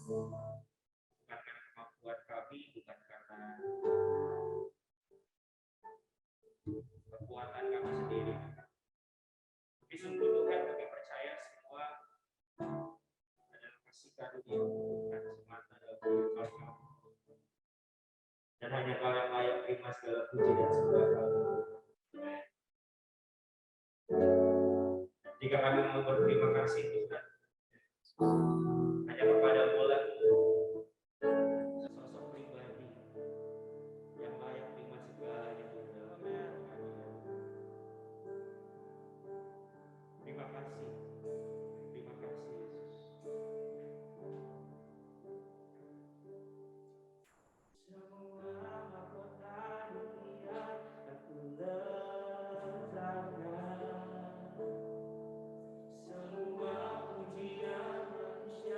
bukan karena kemampuan kami, bukan karena kekuatan kami sendiri. Tapi sungguh Tuhan, kami percaya semua adalah kasih karunia bukan semata dalam kehidupan kami. Dan hanya Kau yang layak terima segala puji dan sembah kami. Jika kami mau berterima kasih Tuhan, hanya kepada-Mu lagi sesosok pribadi yang layak terima segalanya Tuhan dalam kehidupan kami. Terima kasih Yesus. Semua mahkota dunia aku letakkan, semua pujian manusia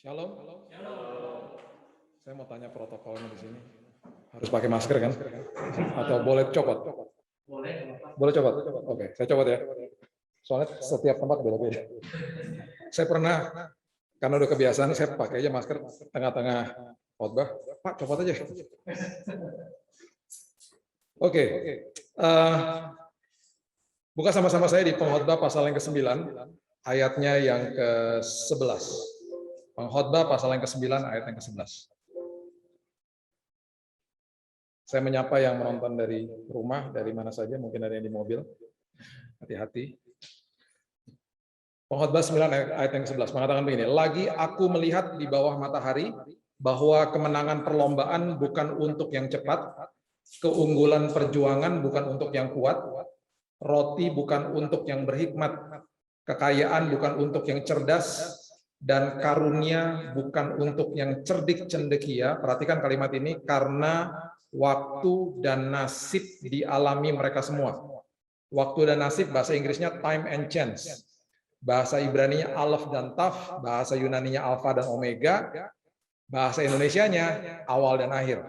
Shalom. Saya mau tanya protokolnya di sini. Harus pakai masker kan? Atau boleh copot? Boleh copot? Oke, saya copot ya. Soalnya setiap tempat beda-beda. Saya pernah, karena udah kebiasaan, saya pakai aja masker tengah-tengah khotbah. Pak, copot aja. Oke. Buka sama-sama saya di Pengkhotbah pasal yang ke-9, ayatnya yang ke-11. Pengkhotbah pasal yang ke-9, ayat yang ke-11. Saya menyapa yang menonton dari rumah, dari mana saja, mungkin ada yang di mobil. Hati-hati. Pengkhotbah 9 ayat yang ke-11 mengatakan begini, lagi aku melihat di bawah matahari, bahwa kemenangan perlombaan bukan untuk yang cepat, keunggulan perjuangan bukan untuk yang kuat, roti bukan untuk yang berhikmat, kekayaan bukan untuk yang cerdas, dan karunia bukan untuk yang cerdik cendekia. Perhatikan kalimat ini, karena waktu dan nasib dialami mereka semua. Waktu dan nasib bahasa Inggrisnya time and chance. Bahasa Ibraninya alaf dan taf, bahasa Yunaninya alfa dan omega, bahasa Indonesianya awal dan akhir.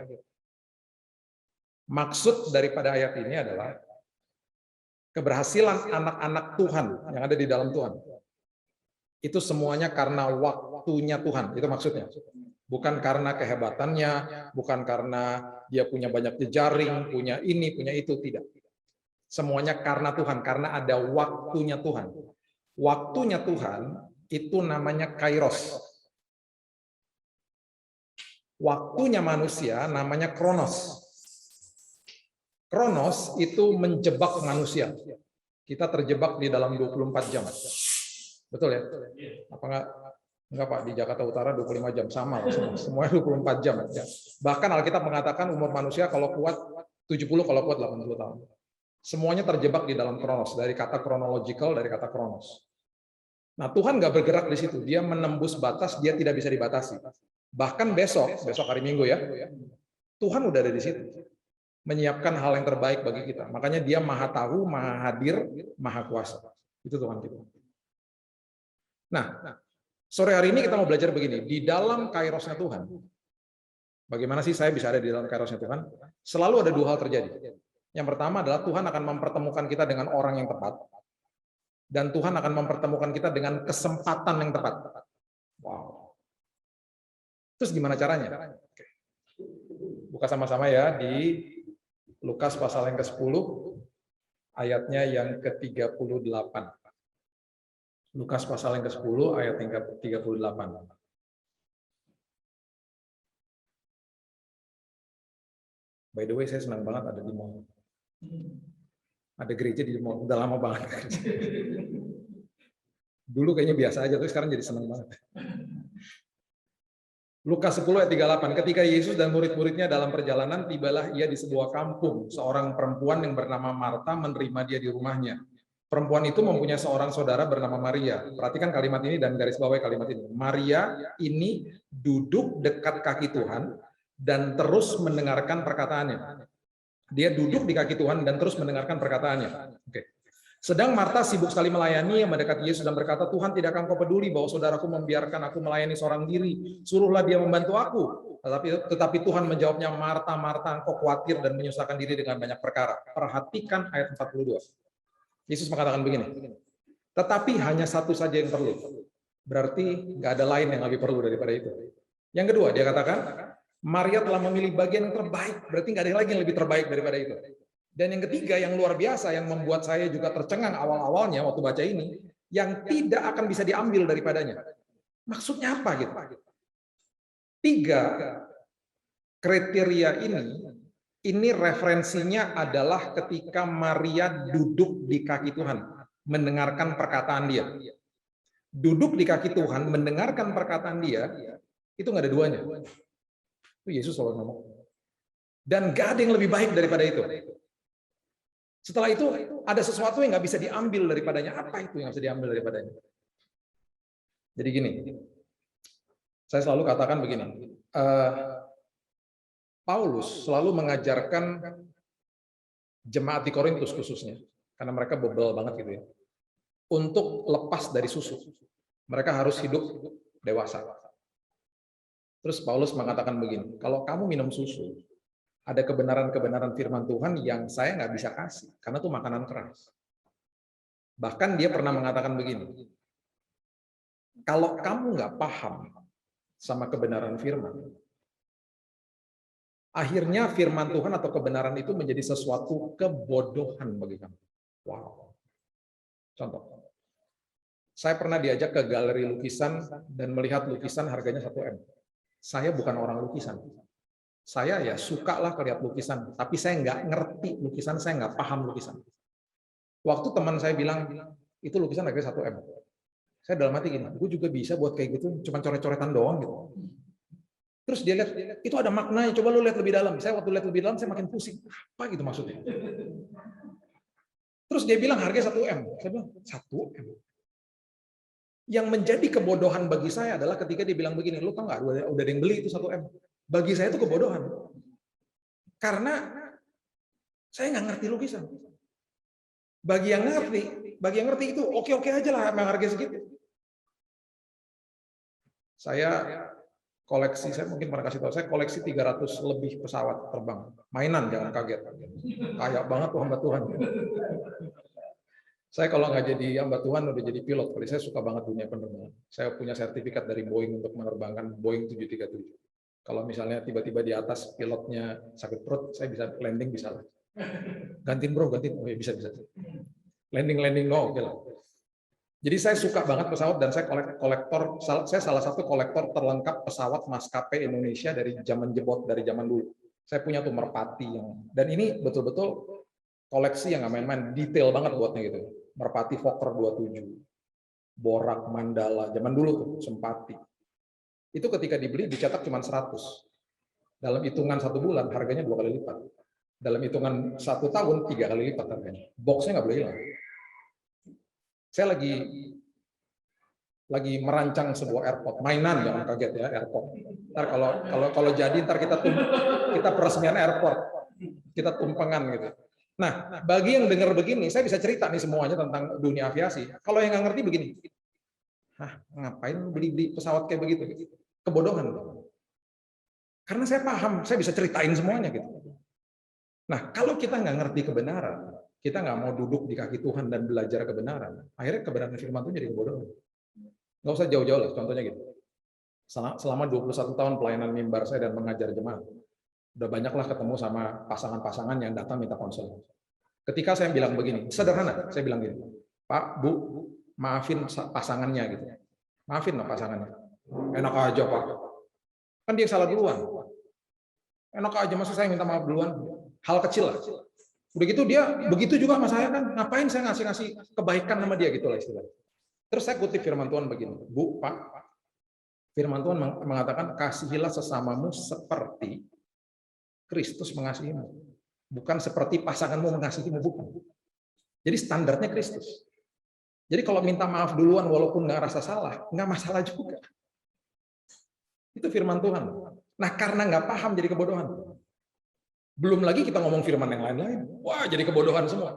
Maksud daripada ayat ini adalah keberhasilan anak-anak Tuhan yang ada di dalam Tuhan. Itu semuanya karena waktunya Tuhan, itu maksudnya. Bukan karena kehebatannya, bukan karena dia punya banyak jejaring, punya ini, punya itu, tidak. Semuanya karena Tuhan, karena ada waktunya Tuhan. Waktunya Tuhan itu namanya kairos. Waktunya manusia namanya kronos. Kronos itu menjebak manusia. Kita terjebak di dalam 24 jam. Betul ya? Apa enggak Pak, di Jakarta Utara 25 jam sama, semuanya 24 jam. Bahkan Alkitab mengatakan umur manusia kalau kuat 70, kalau kuat 80 tahun. Semuanya terjebak di dalam kronos, dari kata chronological, dari kata kronos. Nah, Tuhan nggak bergerak di situ, dia menembus batas, dia tidak bisa dibatasi. Bahkan besok hari Minggu ya, Tuhan udah ada di situ, menyiapkan hal yang terbaik bagi kita. Makanya dia maha tahu, maha hadir, maha kuasa. Itu Tuhan kita. Nah, sore hari ini kita mau belajar begini, di dalam kairosnya Tuhan. Bagaimana sih saya bisa ada di dalam kairosnya Tuhan? Selalu ada dua hal terjadi. Yang pertama adalah Tuhan akan mempertemukan kita dengan orang yang tepat. Dan Tuhan akan mempertemukan kita dengan kesempatan yang tepat. Wow. Terus gimana caranya? Oke. Buka sama-sama ya di Lukas pasal yang ke-10, ayatnya yang ke-38. Lukas pasal yang ke-10, ayat yang ke-38. By the way, saya senang banget ada di mall. Ada gereja di mall, udah lama banget. Dulu kayaknya biasa aja, tapi sekarang jadi senang banget. Lukas 10 ayat 38, ketika Yesus dan murid-muridnya dalam perjalanan, tibalah ia di sebuah kampung. Seorang perempuan yang bernama Marta menerima dia di rumahnya. Perempuan itu mempunyai seorang saudara bernama Maria. Perhatikan kalimat ini dan garis bawahi kalimat ini. Maria ini duduk dekat kaki Tuhan dan terus mendengarkan perkataannya. Dia duduk di kaki Tuhan dan terus mendengarkan perkataannya. Oke. Sedang Marta sibuk sekali melayani, mendekati Yesus dan berkata, Tuhan, tidakkah engkau peduli bahwa saudaraku membiarkan aku melayani seorang diri? Suruhlah dia membantu aku. Tetapi Tuhan menjawabnya, Marta, Marta, engkau khawatir dan menyusahkan diri dengan banyak perkara. Perhatikan ayat 42. Yesus mengatakan begini, tetapi hanya satu saja yang perlu. Berarti nggak ada lain yang lebih perlu daripada itu. Yang kedua, dia katakan, Maria telah memilih bagian yang terbaik. Berarti nggak ada lagi yang lebih terbaik daripada itu. Dan yang ketiga, yang luar biasa, yang membuat saya juga tercengang awal-awalnya waktu baca ini, yang tidak akan bisa diambil daripadanya. Maksudnya apa gitu? 3 kriteria ini referensinya adalah ketika Maria duduk di kaki Tuhan, mendengarkan perkataan dia. Duduk di kaki Tuhan, mendengarkan perkataan dia, itu nggak ada duanya. Itu Yesus selalu ngomong. Dan gak ada yang lebih baik daripada itu. Setelah itu ada sesuatu yang nggak bisa diambil daripadanya. Apa itu yang bisa diambil daripadanya? Jadi gini, saya selalu katakan begini, Paulus selalu mengajarkan jemaat di Korintus khususnya, karena mereka bebel banget gitu ya, untuk lepas dari susu. Mereka harus hidup dewasa. Terus Paulus mengatakan begini, kalau kamu minum susu, ada kebenaran-kebenaran firman Tuhan yang saya nggak bisa kasih, karena itu makanan keras. Bahkan dia pernah mengatakan begini, kalau kamu nggak paham sama kebenaran firman, akhirnya firman Tuhan atau kebenaran itu menjadi sesuatu kebodohan bagi kamu. Wow. Contoh, saya pernah diajak ke galeri lukisan dan melihat lukisan harganya 1 M. Saya bukan orang lukisan. Saya ya suka lah lihat lukisan, tapi saya nggak ngerti lukisan, saya nggak paham lukisan. Waktu teman saya bilang, itu lukisan harganya 1 M. Saya dalam hati gini, gue juga bisa buat kayak gitu, cuma coret-coretan doang gitu. Terus dia lihat, itu ada maknanya, coba lu lihat lebih dalam. Saya waktu lihat lebih dalam, saya makin pusing. Apa gitu maksudnya? Terus dia bilang harganya 1 M. Saya bilang, 1 M? Yang menjadi kebodohan bagi saya adalah ketika dia bilang begini, lu tau nggak, udah ada yang beli itu 1 M. Bagi saya itu kebodohan. Karena saya nggak ngerti lukisan. Bagi yang ngerti itu oke-oke aja lah sama harga segitu. Saya koleksi, saya mungkin pernah kasih tahu, saya koleksi 300 lebih pesawat terbang. Mainan, jangan kaget. Kayak banget tuh hamba Tuhan. Saya kalau nggak jadi hamba Tuhan udah jadi pilot, kali saya suka banget dunia penerbangan. Saya punya sertifikat dari Boeing untuk menerbangkan Boeing 737. Kalau misalnya tiba-tiba di atas pilotnya sakit perut, saya bisa landing, bisa lah. Gantiin bro, gantiin. Oh ya, bisa. Landing, no, oke lah. Jadi saya suka banget pesawat dan saya kolektor, saya salah satu kolektor terlengkap pesawat maskapai Indonesia dari zaman jebot, dari zaman dulu. Saya punya tuh Merpati dan ini betul-betul koleksi yang nggak main-main, detail banget buatnya gitu. Merpati Fokker 27, Borak Mandala, zaman dulu tuh, Sempati. Itu ketika dibeli dicetak cuma 100. Dalam hitungan 1 bulan harganya 2 kali lipat. Dalam hitungan 1 tahun 3 kali lipat harganya. Boxnya nggak boleh hilang. Saya lagi merancang sebuah airport, mainan, jangan kaget ya, airport. Ntar kalau jadi ntar kita peresmian airport, kita tumpengan gitu. Nah, bagi yang dengar begini, saya bisa cerita nih semuanya tentang dunia aviasi. Kalau yang nggak ngerti begini, ngapain beli pesawat kayak begitu? Kebodohan. Karena saya paham, saya bisa ceritain semuanya gitu. Nah, kalau kita nggak ngerti kebenaran, kita nggak mau duduk di kaki Tuhan dan belajar kebenaran, akhirnya kebenaran firman itu jadi kebodohan. Nggak usah jauh-jauh lah, contohnya gitu. Selama 21 tahun pelayanan mimbar saya dan mengajar jemaat, udah banyaklah ketemu sama pasangan-pasangan yang datang minta konseling. Ketika saya bilang begini, sederhana, saya bilang gini, Pak, Bu, maafin pasangannya gitu. Maafin loh pasangannya. Enak aja Pak. Kan dia salah duluan. Enak aja, masa saya minta maaf duluan? Hal kecil lah. Udah gitu dia begitu juga sama saya kan, ngapain saya ngasih kebaikan sama dia gitu lah istilahnya. Terus saya kutip firman Tuhan begini, Bu, Pak, firman Tuhan mengatakan kasihilah sesamamu seperti Kristus mengasihimu, bukan seperti pasanganmu mengasihimu, bukan. Jadi standarnya Kristus. Jadi kalau minta maaf duluan walaupun nggak rasa salah, nggak masalah juga. Itu firman Tuhan. Nah karena nggak paham jadi kebodohan. Belum lagi kita ngomong firman yang lain-lain. Wah, jadi kebodohan semua.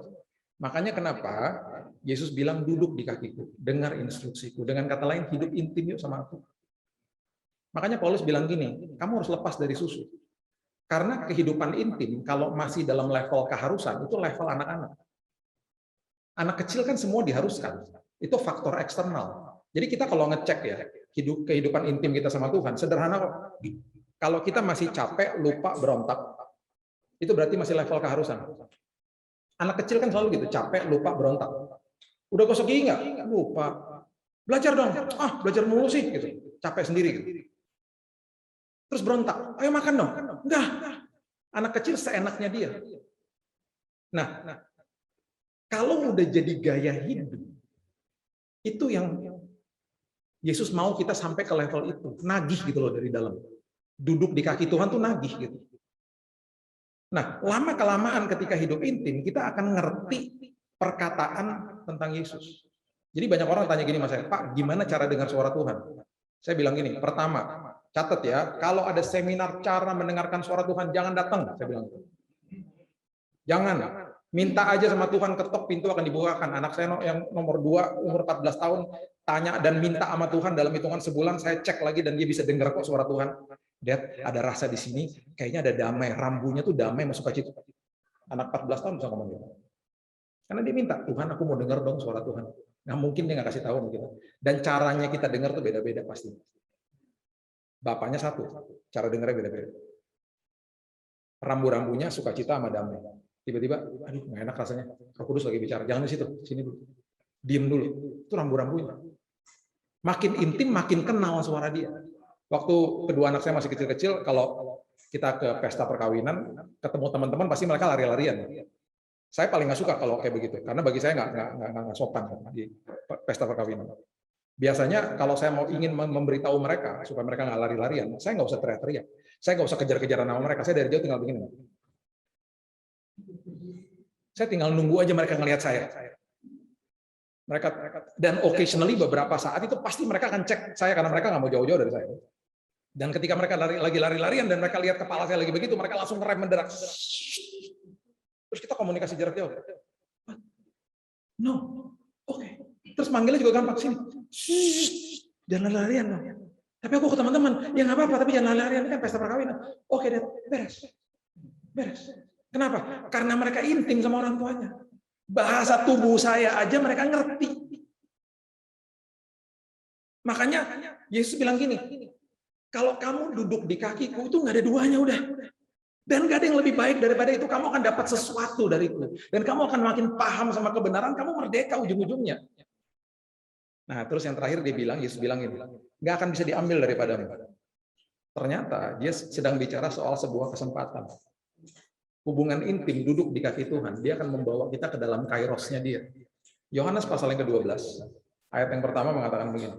Makanya kenapa Yesus bilang duduk di kakiku, dengar instruksiku. Dengan kata lain, hidup intim yuk sama aku. Makanya Paulus bilang gini, kamu harus lepas dari susu. Karena kehidupan intim, kalau masih dalam level keharusan, itu level anak-anak. Anak kecil kan semua diharuskan. Itu faktor eksternal. Jadi kita kalau ngecek ya, kehidupan intim kita sama Tuhan, sederhana kok. Kalau kita masih capek, lupa, berontak, itu berarti masih level keharusan. Anak kecil kan selalu gitu, capek, lupa, berontak. Udah gosok gigi nggak? Lupa. Belajar dong. Belajar mulu sih gitu. Capek sendiri gitu. Terus berontak. Ayo makan dong. Enggak. Anak kecil seenaknya dia. Nah, kalau udah jadi gaya hidup, itu yang Yesus mau kita sampai ke level itu. Nagih gitu loh dari dalam. Duduk di kaki Tuhan tuh nagih gitu. Nah, lama-kelamaan ketika hidup intim, kita akan ngerti perkataan tentang Yesus. Jadi banyak orang tanya gini mas saya, Pak, gimana cara dengar suara Tuhan? Saya bilang gini, pertama, catat ya, kalau ada seminar cara mendengarkan suara Tuhan, jangan datang. Saya bilang, jangan. Minta aja sama Tuhan, ketok pintu akan dibukakan. Anak saya yang nomor 2, umur 14 tahun, tanya dan minta sama Tuhan dalam hitungan sebulan, saya cek lagi dan dia bisa dengar kok suara Tuhan. Dad, ada rasa di sini, kayaknya ada damai, rambunya tuh damai, masuk ke situ. Anak 14 tahun bisa ngomong gitu. Karena dia minta, Tuhan aku mau dengar dong suara Tuhan. Nah mungkin dia nggak kasih tahu gitu. Dan caranya kita dengar tuh beda-beda pasti. Bapaknya satu, cara dengarnya beda-beda. Rambu-rambunya sukacita sama damai. Tiba-tiba, aduh nggak enak rasanya. Roh Kudus lagi bicara, jangan di situ, sini dulu. Diem dulu. Itu rambu-rambunya. Makin intim, makin kenal suara dia. Waktu kedua anak saya masih kecil-kecil, kalau kita ke pesta perkawinan, ketemu teman-teman pasti mereka lari-larian. Saya paling nggak suka kalau kayak begitu, karena bagi saya nggak sopan di pesta perkawinan. Biasanya kalau saya mau ingin memberitahu mereka supaya mereka nggak lari-larian, saya nggak usah teriak-teriak, saya nggak usah kejar-kejaran sama mereka, saya dari jauh tinggal begini. Saya tinggal nunggu aja mereka ngelihat saya. Mereka dan occasionally beberapa saat itu pasti mereka akan cek saya karena mereka nggak mau jauh-jauh dari saya. Dan ketika mereka lagi lari-larian dan mereka lihat kepala saya lagi begitu, mereka langsung ngerem mendadak. Terus kita komunikasi jarak jauh. No, oke. Terus manggilnya juga gampang, sini. Jangan lari-larian dong. Tapi aku ke teman-teman, ya nggak apa-apa, tapi jangan lari-larian, ini kan pesta perkawinan. Oke, Dad, beres. Beres. Kenapa? Karena mereka intim sama orang tuanya. Bahasa tubuh saya aja mereka ngerti. Makanya Yesus bilang gini, kalau kamu duduk di kakiku itu nggak ada duanya udah. Dan nggak ada yang lebih baik daripada itu. Kamu akan dapat sesuatu dariku. Dan kamu akan makin paham sama kebenaran, kamu merdeka ujung-ujungnya. Nah, terus yang terakhir dia bilang, Yesus bilang ini, nggak akan bisa diambil daripadamu. Ternyata dia sedang bicara soal sebuah kesempatan. Hubungan intim duduk di kaki Tuhan, dia akan membawa kita ke dalam kairosnya dia. Yohanes pasal yang ke-12, ayat yang pertama mengatakan begini.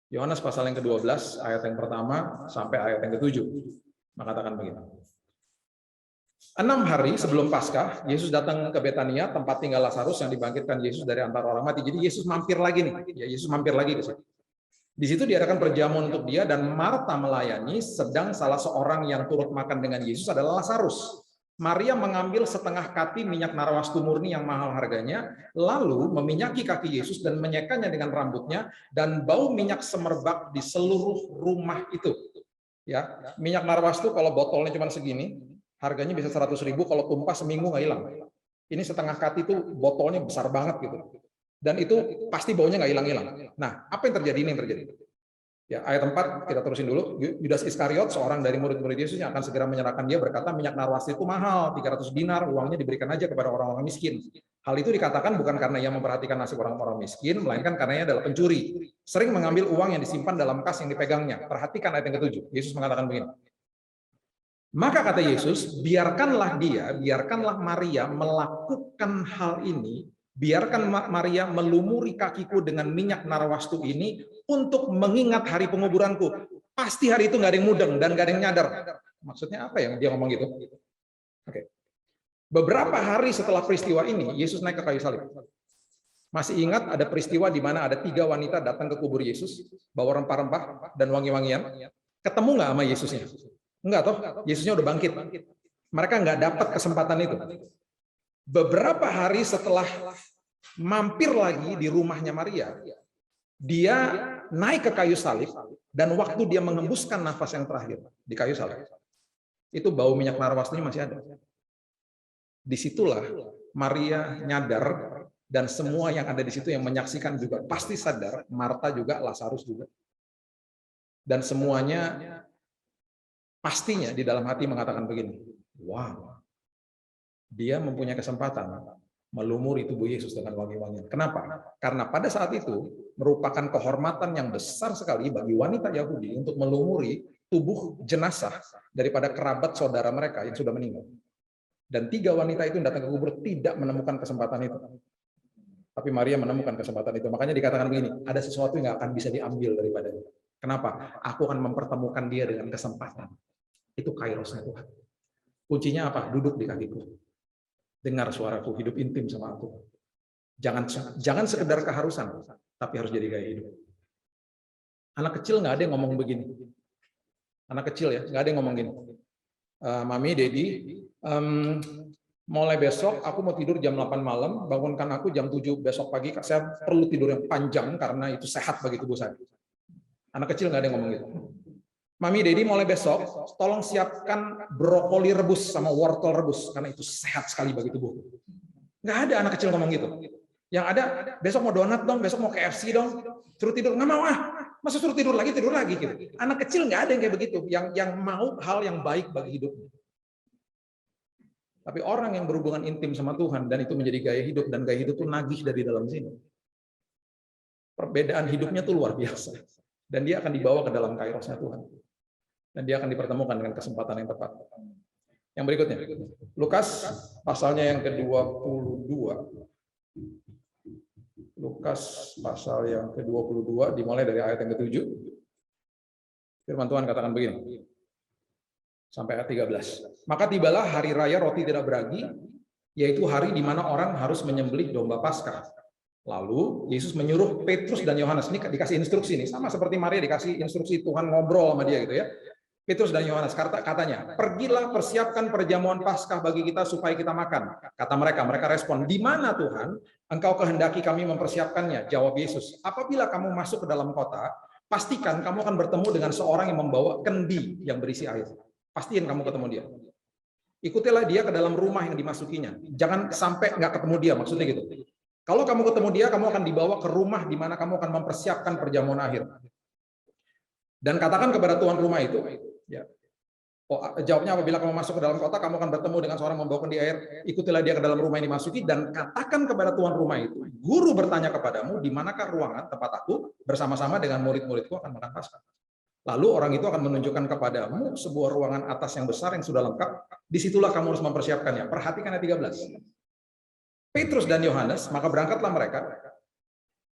Yohanes pasal yang ke-12, ayat yang pertama sampai ayat yang ke-7, mengatakan begini. 6 hari sebelum Paskah, Yesus datang ke Betania, tempat tinggal Lazarus yang dibangkitkan Yesus dari antara orang mati. Jadi Yesus mampir lagi nih, ya Yesus mampir lagi ke situ. Di situ diadakan perjamuan untuk dia dan Marta melayani, sedang salah seorang yang turut makan dengan Yesus adalah Lazarus. Maria mengambil setengah kati minyak narwastu murni yang mahal harganya, lalu meminyaki kaki Yesus dan menyekanya dengan rambutnya, dan bau minyak semerbak di seluruh rumah itu. Ya, minyak narwastu kalau botolnya cuma segini, harganya bisa 100.000, kalau tumpah seminggu nggak hilang. Ini setengah kati itu botolnya besar banget gitu. Dan itu pasti baunya nggak hilang-hilang. Nah, apa yang terjadi? Ini yang terjadi. Ya, ayat 4 kita terusin dulu. Yudas Iskariot, seorang dari murid-murid Yesus yang akan segera menyerahkan dia, berkata, minyak narwastu itu mahal, 300 dinar, uangnya diberikan aja kepada orang-orang miskin. Hal itu dikatakan bukan karena ia memperhatikan nasib orang-orang miskin, melainkan karena ia adalah pencuri. Sering mengambil uang yang disimpan dalam kas yang dipegangnya. Perhatikan ayat yang ke-7. Yesus mengatakan begini. Maka kata Yesus, biarkanlah Maria melakukan hal ini, biarkan Maria melumuri kakiku dengan minyak narwastu ini untuk mengingat hari penguburanku. Pasti hari itu nggak ada yang mudeng dan nggak ada yang nyadar. Maksudnya apa yang dia ngomong gitu? Oke. Beberapa hari setelah peristiwa ini, Yesus naik ke kayu salib. Masih ingat ada peristiwa di mana ada 3 wanita datang ke kubur Yesus, bawa rempah-rempah dan wangi-wangian. Ketemu nggak sama Yesusnya? Enggak toh, Yesusnya udah bangkit. Mereka nggak dapat kesempatan itu. Beberapa hari setelah mampir lagi di rumahnya Maria, dia naik ke kayu salib, dan waktu dia mengembuskan nafas yang terakhir di kayu salib, itu bau minyak narwastunya masih ada. Disitulah Maria nyadar, dan semua yang ada di situ yang menyaksikan juga pasti sadar, Marta juga, Lazarus juga. Dan semuanya pastinya di dalam hati mengatakan begini, wow, dia mempunyai kesempatan melumuri tubuh Yesus dengan wangi-wangian. Kenapa? Karena pada saat itu merupakan kehormatan yang besar sekali bagi wanita Yahudi untuk melumuri tubuh jenazah daripada kerabat saudara mereka yang sudah meninggal. Dan 3 wanita itu yang datang ke kubur tidak menemukan kesempatan itu. Tapi Maria menemukan kesempatan itu. Makanya dikatakan begini, ada sesuatu yang nggak akan bisa diambil daripadanya. Kenapa? Aku akan mempertemukan dia dengan kesempatan. Itu kairosnya Tuhan. Kuncinya apa? Duduk di kakiku. Dengar suaraku, hidup intim sama aku. Jangan sekedar keharusan, tapi harus jadi gaya hidup. Anak kecil nggak ada yang ngomong begini. Anak kecil ya, nggak ada yang ngomong gini. Mami, Dedi, mulai besok aku mau tidur jam 8 malam, bangunkan aku jam 7 besok pagi. Saya perlu tidur yang panjang karena itu sehat bagi tubuh saya. Anak kecil nggak ada yang ngomong gitu. Mami, Dedi, mulai besok tolong siapkan brokoli rebus sama wortel rebus karena itu sehat sekali bagi tubuh. Nggak ada anak kecil ngomong gitu. Yang ada, besok mau donat dong, besok mau KFC dong, suruh tidur, nggak mau masa suruh tidur lagi gitu. Anak kecil nggak ada yang kayak begitu, yang mau hal yang baik bagi hidupnya. Tapi orang yang berhubungan intim sama Tuhan dan itu menjadi gaya hidup, dan gaya hidup itu nagih dari dalam sini. Perbedaan hidupnya tuh luar biasa. Dan dia akan dibawa ke dalam kairosnya Tuhan. Dan dia akan dipertemukan dengan kesempatan yang tepat. Yang berikutnya, Lukas pasalnya yang ke-22. Lukas pasal yang ke-22 dimulai dari ayat yang ke-7. Firman Tuhan katakan begini. Sampai ayat 13. Maka tibalah hari raya roti tidak beragi, yaitu hari di mana orang harus menyembelih domba Paskah. Lalu Yesus menyuruh Petrus dan Yohanes, ini dikasih instruksi nih, sama seperti Maria dikasih instruksi Tuhan ngobrol sama dia gitu ya. Petrus dan Yohanes katanya, pergilah persiapkan perjamuan Paskah bagi kita supaya kita makan. Kata mereka respon, di mana Tuhan? Engkau kehendaki kami mempersiapkannya. Jawab Yesus, apabila kamu masuk ke dalam kota, pastikan kamu akan bertemu dengan seorang yang membawa kendi yang berisi air. Pastiin kamu ketemu dia. Ikutilah dia ke dalam rumah yang dimasukinya. Jangan sampai nggak ketemu dia, maksudnya gitu. Kalau kamu ketemu dia, kamu akan dibawa ke rumah di mana kamu akan mempersiapkan perjamuan akhir. Dan katakan kepada tuan rumah itu, ya. Jawabnya, apabila kamu masuk ke dalam kota, kamu akan bertemu dengan seorang membawa kendi air. Ikutilah dia ke dalam rumah yang dimasuki dan katakan kepada tuan rumah itu, guru bertanya kepadamu, di manakah ruangan tempat aku bersama-sama dengan murid-muridku akan makan Paskah. Lalu orang itu akan menunjukkan kepadamu sebuah ruangan atas yang besar yang sudah lengkap. Disitulah kamu harus mempersiapkannya. Perhatikan ayat 13. Petrus dan Yohanes, maka berangkatlah mereka.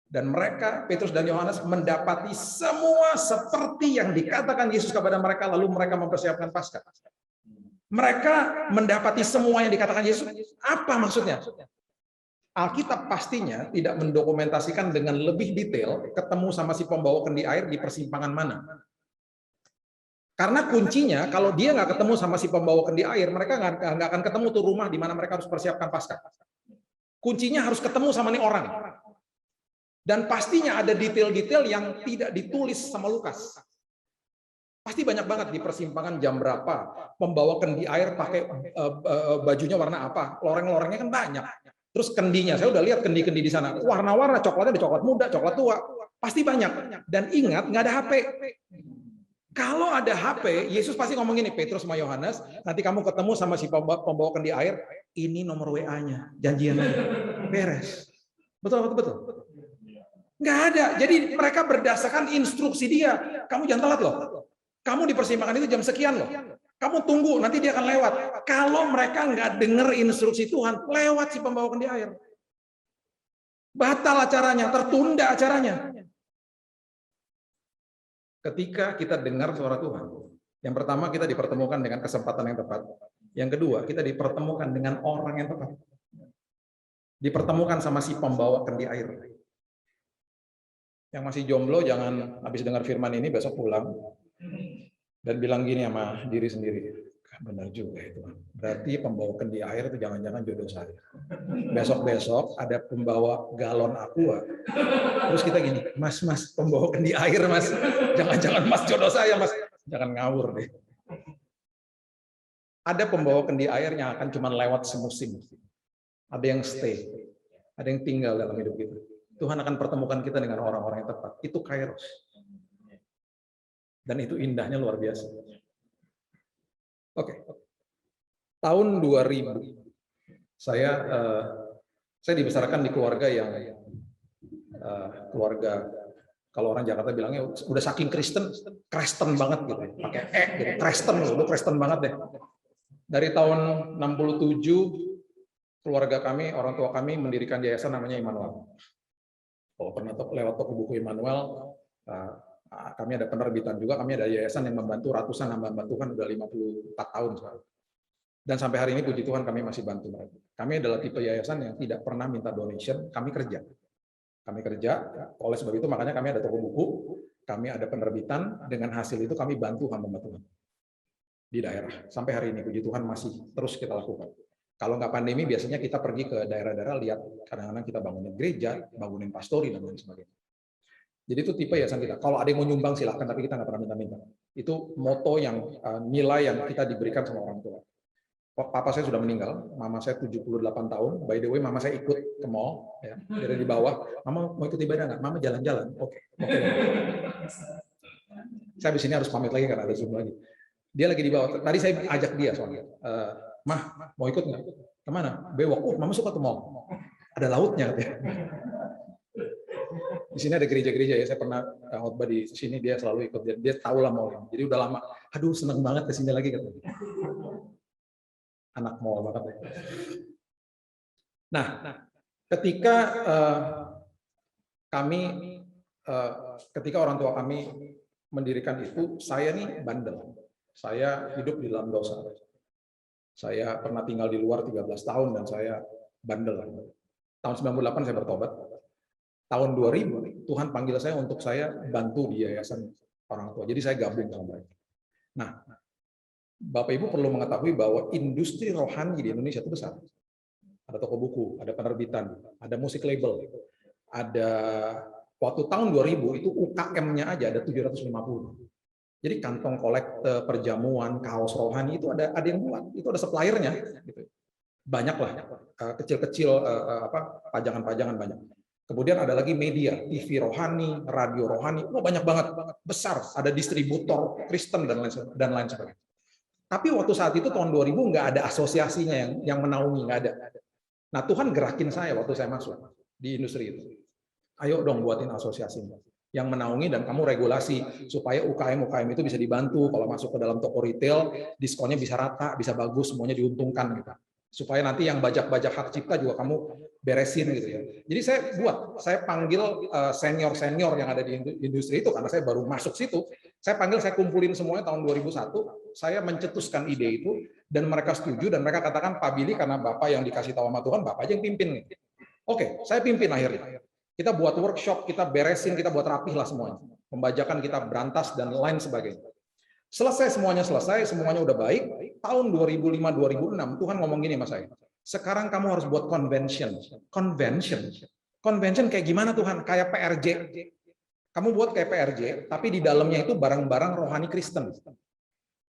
Dan mereka, Petrus dan Yohanes, mendapati semua seperti yang dikatakan Yesus kepada mereka, lalu mereka mempersiapkan Paskah. Mereka mendapati semua yang dikatakan Yesus. Apa maksudnya? Alkitab pastinya tidak mendokumentasikan dengan lebih detail ketemu sama si pembawa kendi air di persimpangan mana. Karena kuncinya, kalau dia nggak ketemu sama si pembawa kendi air, mereka nggak akan ketemu tuh rumah di mana mereka harus persiapkan Paskah. Kuncinya harus ketemu sama nih orang. Dan pastinya ada detail-detail yang tidak ditulis sama Lukas. Pasti banyak banget di persimpangan jam berapa, pembawa kendi air pakai bajunya warna apa, loreng-lorengnya kan banyak. Terus kendinya, saya udah lihat kendi-kendi di sana, warna-warna, coklatnya ada coklat muda, coklat tua, pasti banyak. Dan ingat, nggak ada HP. Kalau ada HP, Yesus pasti ngomong gini, Petrus sama Yohanes, nanti kamu ketemu sama si pembawa kendi air, ini nomor WA-nya, janjian aja, beres. Betul. Nggak ada. Jadi mereka berdasarkan instruksi dia. Kamu jangan telat loh. Kamu di persimpangan itu jam sekian loh. Kamu tunggu, nanti dia akan lewat. Kalau mereka nggak dengar instruksi Tuhan, lewat si pembawa kendi air. Batal acaranya, tertunda acaranya. Ketika kita dengar suara Tuhan, yang pertama kita dipertemukan dengan kesempatan yang tepat. Yang kedua, kita dipertemukan dengan orang yang tepat. Dipertemukan sama si pembawa kendi air. Yang masih jomblo jangan habis dengar firman ini besok pulang dan bilang gini sama diri sendiri, benar juga itu. Berarti pembawa kendi air itu jangan-jangan jodoh saya. Besok-besok ada pembawa galon aqua. Terus kita gini, mas pembawa kendi air mas, jangan-jangan mas jodoh saya mas, jangan ngawur deh. Ada pembawa kendi air yang akan cuma lewat semusim. Ada yang stay, ada yang tinggal dalam hidup kita. Tuhan akan pertemukan kita dengan orang-orang yang tepat. Itu kairos. Dan itu indahnya luar biasa. Oke. Tahun 2000, saya dibesarkan di keluarga yang keluarga, kalau orang Jakarta bilangnya udah saking Kristen banget gitu. Pakai gitu. Kristen banget deh. Dari tahun 67, keluarga kami, orang tua kami mendirikan yayasan namanya Immanuel. Kalau pernah lewat toko buku Immanuel, kami ada penerbitan juga, kami ada yayasan yang membantu ratusan hamba Tuhan, udah 54 tahun sekarang. Dan sampai hari ini puji Tuhan kami masih bantu mereka. Kami adalah tipe yayasan yang tidak pernah minta donation, kami kerja. Oleh sebab itu makanya kami ada toko buku, kami ada penerbitan, dengan hasil itu kami bantu hamba Tuhan di daerah. Sampai hari ini puji Tuhan masih terus kita lakukan. Kalau nggak pandemi, biasanya kita pergi ke daerah-daerah, lihat kadang-kadang kita bangunin gereja, bangunin pastori, dan lain sebagainya. Jadi itu tipe yayasan kita. Kalau ada yang mau nyumbang silahkan, tapi kita nggak pernah minta-minta. Itu moto yang nilai yang kita diberikan sama orang tua. Papa saya sudah meninggal, mama saya 78 tahun. By the way, mama saya ikut ke mall, ya, dari di bawah. Mama mau ikut ibadah nggak? Mama jalan-jalan. Oke. Saya di sini harus pamit lagi karena ada Zoom lagi. Dia lagi di bawah. Tadi saya ajak dia soalnya. Mah, mau ikut nggak? Kemana? Bewok. Oh, mama suka ke mall. Ada lautnya. Di sini ada gereja-gereja ya. Saya pernah khotbah di sini, dia selalu ikut. Dia tahu lah mall. Jadi udah lama. Aduh, seneng banget ke sini lagi katanya. Anak mall banget ya. Nah, ketika kami ketika orang tua kami mendirikan itu, saya nih bandel. Saya hidup di dalam dosa. Saya pernah tinggal di luar 13 tahun dan saya bandel. Tahun 98 saya bertobat. Tahun 2000 Tuhan panggil saya untuk saya bantu di yayasan orang tua. Jadi saya gabung sama mereka. Nah, Bapak Ibu perlu mengetahui bahwa industri rohani di Indonesia itu besar. Ada toko buku, ada penerbitan, ada musik label, ada waktu tahun 2000 itu UKM-nya aja ada 750. Jadi kantong kolekte, perjamuan, kaos rohani itu ada yang buat, itu ada suppliernya. Gitu. Banyak lah, kecil-kecil pajangan-pajangan banyak. Kemudian ada lagi media, TV rohani, radio rohani, banyak banget, besar. Ada distributor Kristen dan lain sebagainya. Tapi waktu saat itu tahun 2000 nggak ada asosiasinya yang menaungi, nggak ada. Nah Tuhan gerakin saya waktu saya masuk di industri itu. Ayo dong buatin asosiasinya yang menaungi dan kamu regulasi supaya UKM itu bisa dibantu kalau masuk ke dalam toko retail, diskonnya bisa rata, bisa bagus, semuanya diuntungkan gitu. Supaya nanti yang bajak-bajak hak cipta juga kamu beresin gitu ya. Jadi saya panggil senior-senior yang ada di industri itu karena saya baru masuk situ. Saya kumpulin semuanya tahun 2001, saya mencetuskan ide itu dan mereka setuju dan mereka katakan Pak Billy karena Bapak yang dikasih tahu sama Tuhan, Bapak aja yang pimpin. Oke, saya pimpin akhirnya. Kita buat workshop, kita beresin, kita buat rapih lah semuanya. Pembajakan kita berantas dan lain sebagainya. Semuanya udah baik. Tahun 2005-2006 Tuhan ngomong gini sama saya. Sekarang kamu harus buat convention. Convention kayak gimana Tuhan? Kayak PRJ. Kamu buat kayak PRJ, tapi di dalamnya itu barang-barang rohani Kristen.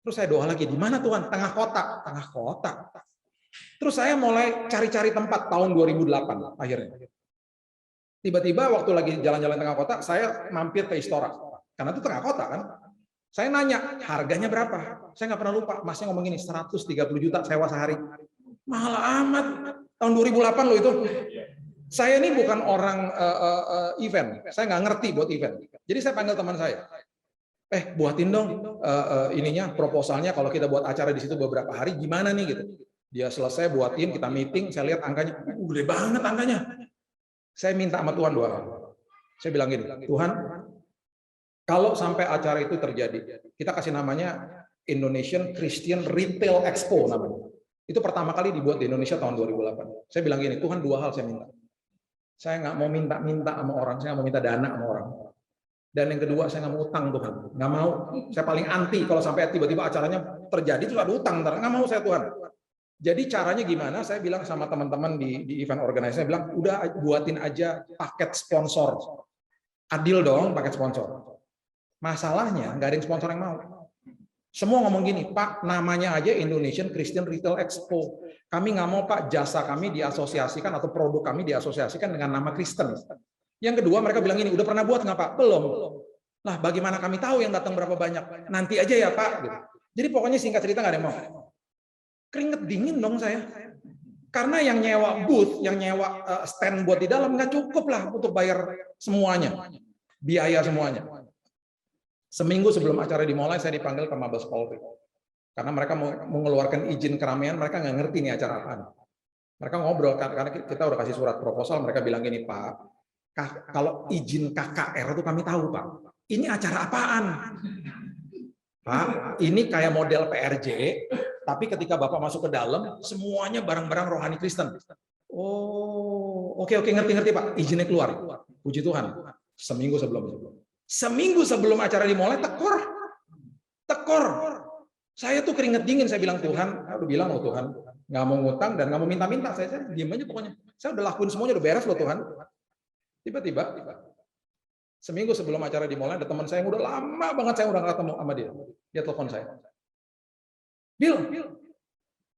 Terus saya doa lagi, di mana Tuhan? Tengah kota. Terus saya mulai cari-cari tempat tahun 2008 akhirnya. Tiba-tiba waktu lagi jalan-jalan tengah kota, saya mampir ke Istora. Karena itu tengah kota kan. Saya nanya, harganya berapa? Saya nggak pernah lupa. Masnya ngomong gini, 130 juta sewa sehari. Mahal amat. Tahun 2008 loh itu. Saya ini bukan orang event. Saya nggak ngerti buat event. Jadi saya panggil teman saya. Buatin dong ininya, proposalnya kalau kita buat acara di situ beberapa hari, gimana nih gitu. Dia selesai buatin, kita meeting, saya lihat angkanya. Gede banget angkanya. Saya minta sama Tuhan doa. Saya bilang gini, Tuhan, kalau sampai acara itu terjadi, kita kasih namanya Indonesian Christian Retail Expo namanya. Itu pertama kali dibuat di Indonesia tahun 2008. Saya bilang gini, Tuhan 2 hal saya minta. Saya nggak mau minta sama orang, saya nggak mau minta dana sama orang. Dan yang kedua, saya nggak mau utang Tuhan. Nggak mau. Saya paling anti kalau sampai tiba-tiba acaranya terjadi terus ada utang. Nggak mau saya Tuhan. Jadi caranya gimana? Saya bilang sama teman-teman di event organizer, saya bilang, udah buatin aja paket sponsor. Adil dong paket sponsor. Masalahnya nggak ada yang sponsor yang mau. Semua ngomong gini, Pak, namanya aja Indonesian Christian Retail Expo. Kami nggak mau Pak, jasa kami diasosiasikan atau produk kami diasosiasikan dengan nama Kristen. Yang kedua mereka bilang ini, udah pernah buat nggak Pak? Belum. Lah bagaimana kami tahu yang datang berapa banyak? Nanti aja ya Pak. Jadi pokoknya singkat cerita nggak ada yang mau. Keringet dingin dong saya. Karena yang nyewa booth, yang nyewa stand buat di dalam nggak cukup lah untuk bayar semuanya. Biaya semuanya. Seminggu sebelum acara dimulai saya dipanggil ke Mabes Polri. Karena mereka mau mengeluarkan izin keramaian, mereka nggak ngerti nih acara apaan. Mereka ngobrol, karena kita udah kasih surat proposal, mereka bilang gini, Pak, kalau izin KKR itu kami tahu Pak. Ini acara apaan? Pak, ini kayak model PRJ, tapi ketika Bapak masuk ke dalam, semuanya barang-barang rohani Kristen. Oh, oke, ngerti Pak. Izinnya keluar. Puji Tuhan. Seminggu sebelum acara dimulai, tekor. Saya tuh keringet dingin. Saya bilang Tuhan, bilang loh Tuhan, nggak mau ngutang dan nggak mau minta-minta. Saya diem aja pokoknya. Saya udah lakuin semuanya, udah beres loh Tuhan. Tiba-tiba, seminggu sebelum acara dimulai, ada teman saya yang udah lama banget saya udah nggak ketemu sama dia. Dia telepon saya. Bill,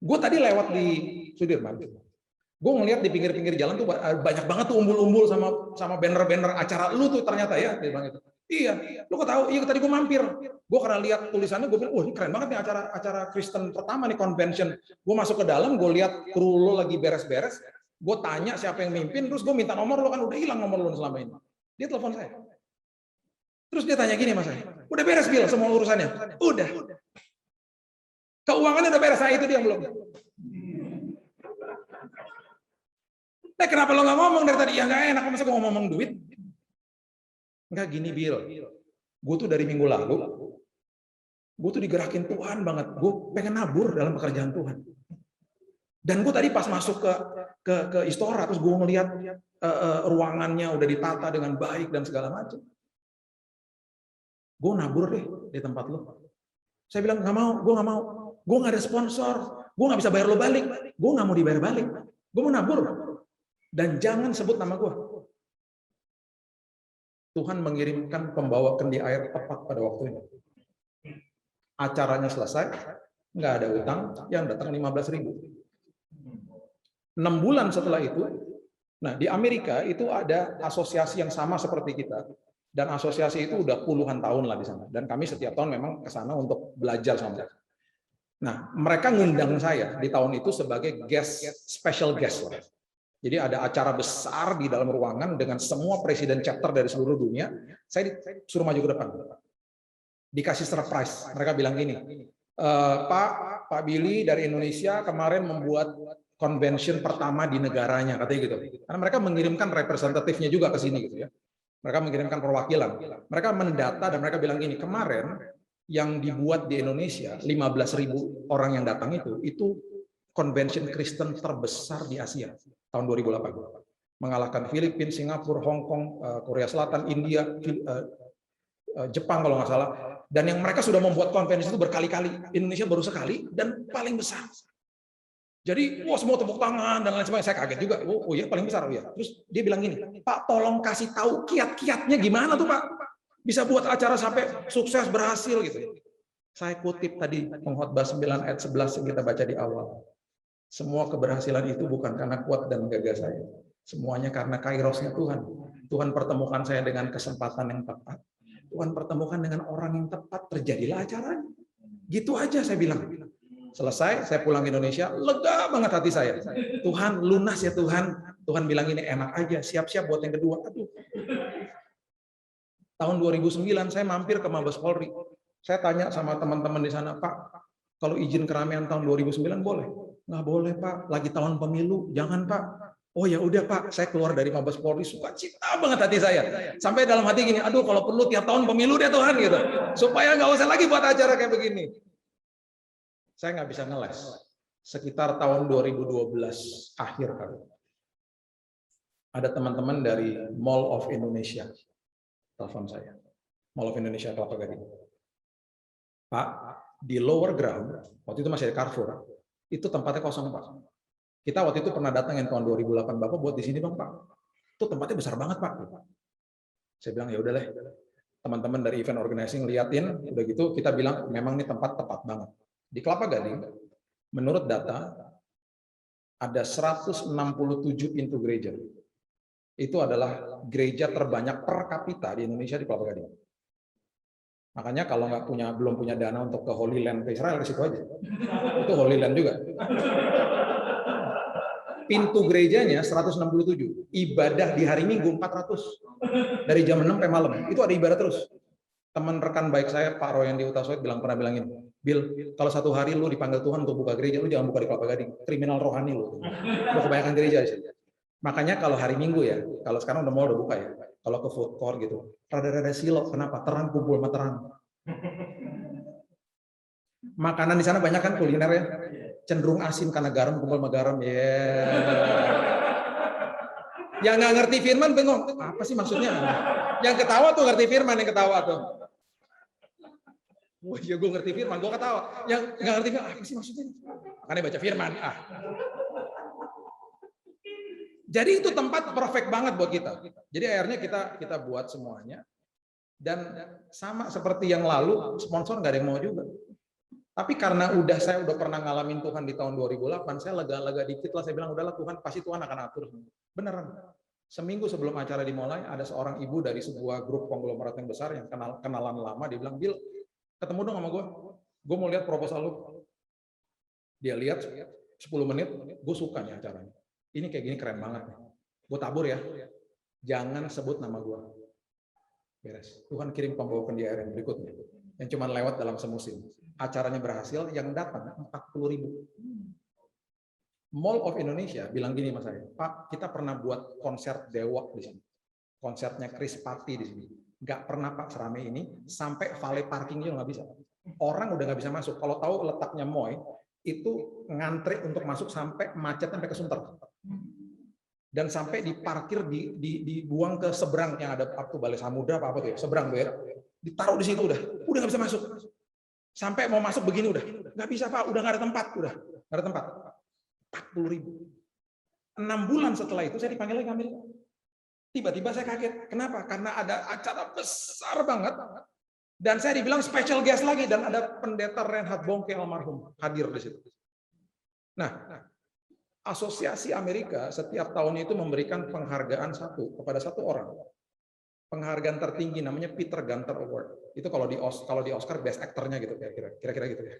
gue tadi lewat di Sudirman. Gue ngeliat di pinggir-pinggir jalan tuh banyak banget tuh umbul-umbul sama banner-banner acara lu tuh ternyata ya. Dia bilang gitu. Iya, lu kok tahu? Iya, tadi gue mampir. Gue karena lihat tulisannya, gue bilang, wah ini keren banget nih acara Kristen pertama nih, convention. Gue masuk ke dalam, gue lihat kru lu lagi beres-beres. Gue tanya siapa yang mimpin, terus gue minta nomor lu, kan udah hilang nomor lu selama ini. Dia telepon saya. Terus dia tanya gini mas saya, udah beres Bill semua urusannya? Udah. Keuangannya udah beres, saya itu dia belum. Kenapa lo nggak ngomong dari tadi? Ya nggak enak, masa gue ngomong duit. Enggak gini, Bill. Gue tuh dari minggu lalu, gue tuh digerakin Tuhan banget. Gue pengen nabur dalam pekerjaan Tuhan. Dan gue tadi pas masuk ke Istora, terus gue ngeliat ruangannya udah ditata dengan baik dan segala macam. Gue nabur deh di tempat lo. Saya bilang nggak mau, gue nggak mau. Gue nggak ada sponsor, gue nggak bisa bayar lo balik. Gue nggak mau dibayar balik. Gue mau nabur. Dan jangan sebut nama gue. Tuhan mengirimkan pembawa kendi air tepat pada waktunya. Acaranya selesai, nggak ada utang, yang datang 15.000. 6 bulan setelah itu, nah di Amerika itu ada asosiasi yang sama seperti kita, dan asosiasi itu udah puluhan tahun lah di sana. Dan kami setiap tahun memang ke sana untuk belajar sama mereka. Nah, mereka ngundang saya di tahun itu sebagai special guest lah. Jadi ada acara besar di dalam ruangan dengan semua presiden chapter dari seluruh dunia. Saya disuruh maju ke depan. Dikasih surprise. Mereka bilang gini, Pak Billy dari Indonesia kemarin membuat convention pertama di negaranya, katanya gitu. Karena mereka mengirimkan representatifnya juga ke sini gitu ya. Mereka mengirimkan perwakilan. Mereka mendata dan mereka bilang gini, kemarin yang dibuat di Indonesia 15.000 orang yang datang itu convention Kristen terbesar di Asia tahun 2008, mengalahkan Filipina, Singapura, Hong Kong, Korea Selatan, India, Jepang kalau nggak salah. Dan yang mereka sudah membuat konvensi itu berkali-kali, Indonesia baru sekali dan paling besar. Jadi, wah semua tepuk tangan dan lain sebagainya. Saya kaget juga. Oh iya paling besar, oh ya. Terus dia bilang gini, Pak tolong kasih tahu kiat-kiatnya gimana tuh Pak, bisa buat acara sampai sukses berhasil gitu. Saya kutip tadi Pengkhotbah 9 ayat 11 yang kita baca di awal. Semua keberhasilan itu bukan karena kuat dan gagah saya. Semuanya karena kairosnya Tuhan. Tuhan pertemukan saya dengan kesempatan yang tepat. Tuhan pertemukan dengan orang yang tepat, terjadilah acaranya. Gitu aja saya bilang. Selesai, saya pulang ke Indonesia, lega banget hati saya. Tuhan, lunas ya Tuhan. Tuhan bilang ini enak aja, siap-siap buat yang kedua. Aduh. Tahun 2009 saya mampir ke Mabes Polri. Saya tanya sama teman-teman di sana, Pak, kalau izin keramaian tahun 2009 boleh? Nggak boleh Pak, lagi tahun pemilu, jangan Pak. Oh ya udah Pak, saya keluar dari Mabes Polri, sukacita banget hati saya. Sampai dalam hati gini, aduh kalau perlu tiap tahun pemilu deh Tuhan gitu, supaya nggak usah lagi buat acara kayak begini. Saya nggak bisa ngeles. Sekitar tahun 2012 akhir kali, ada teman-teman dari Mall of Indonesia telepon saya, Mall of Indonesia Kelapa Gading. Pak, di lower ground, waktu itu masih ada Carrefour, itu tempatnya kosong Pak. Kita waktu itu pernah datangin tahun 2008, Bapak buat di sini Bang Pak. Itu tempatnya besar banget Pak. Saya bilang ya udahlah. Teman-teman dari event organizing liatin, udah gitu kita bilang memang ini tempat tepat banget. Di Kelapa Gading, menurut data ada 167 pintu gereja. Itu adalah gereja terbanyak per kapita di Indonesia di Kelapa Gading. Makanya kalau belum punya dana untuk ke Holy Land ke Israel, ke situ aja. Itu Holy Land juga. Pintu gerejanya 167. Ibadah di hari Minggu 400. Dari jam 6 sampai malam. Itu ada ibadah terus. Teman rekan baik saya, Pak Royandi Utasoid pernah bilangin, Bill, kalau satu hari lu dipanggil Tuhan untuk buka gereja, lu jangan buka di Kelapa Gading. Kriminal rohani lu. Lu kebanyakan gereja sih. Makanya kalau hari Minggu ya, kalau sekarang udah mau buka ya, kalau ke food court gitu, rada-rada silok. Kenapa? Terang kumpul sama terang. Makanan di sana banyak kan kuliner ya, cenderung asin karena garam kumpul sama garam. Yang nggak ngerti firman bengong, apa sih maksudnya? Yang ketawa tuh ngerti firman, yang ketawa tuh. Wah ya gue ngerti firman, gue ketawa. Yang nggak ngerti firman, apa sih maksudnya? Makanya baca firman. Jadi itu tempat perfect banget buat kita. Jadi akhirnya kita buat semuanya. Dan sama seperti yang lalu, sponsor nggak ada yang mau juga. Tapi karena saya udah pernah ngalamin Tuhan di tahun 2008, saya lega-lega dikit lah, saya bilang udahlah Tuhan, pasti Tuhan akan atur. Beneran. Seminggu sebelum acara dimulai, ada seorang ibu dari sebuah grup konglomerat yang besar yang kenalan lama, dia bilang, Bill, ketemu dong sama gue mau lihat proposal lu. Dia lihat 10 menit, gue suka nih acaranya. Ini kayak gini keren banget. Gue tabur ya, jangan sebut nama gue. Beres. Tuhan kirim pembawa kendi air yang berikutnya, yang cuma lewat dalam semusim. Acaranya berhasil, yang datang 40.000. Mall of Indonesia bilang gini sama saya, Pak, kita pernah buat konser Dewa di sini. Konsernya Chris Patti di sini. Nggak pernah Pak seramai ini, sampai valet parkingnya nggak bisa. Orang udah nggak bisa masuk. Kalau tahu letaknya Moy, itu ngantri untuk masuk sampai macet sampai ke Sunter. Dan sampai diparkir, dibuang ke seberang yang ada Balai Samudra apa tuh ya, seberang tuh ya. Ditaruh di situ udah nggak bisa masuk. Sampai mau masuk begini udah nggak bisa Pak, udah nggak ada tempat, udah nggak ada tempat. 40.000. 6 bulan setelah itu saya dipanggil lagi ke Amerika. Tiba-tiba saya kaget. Kenapa? Karena ada acara besar banget. Dan saya dibilang special guest lagi. Dan ada pendeta Reinhard Bonnke almarhum hadir di situ. Nah, Asosiasi Amerika setiap tahunnya itu memberikan penghargaan kepada satu orang. Penghargaan tertinggi namanya Peter Gunter Award. Itu kalau di Oscar Best Actor-nya gitu kira-kira gitu ya.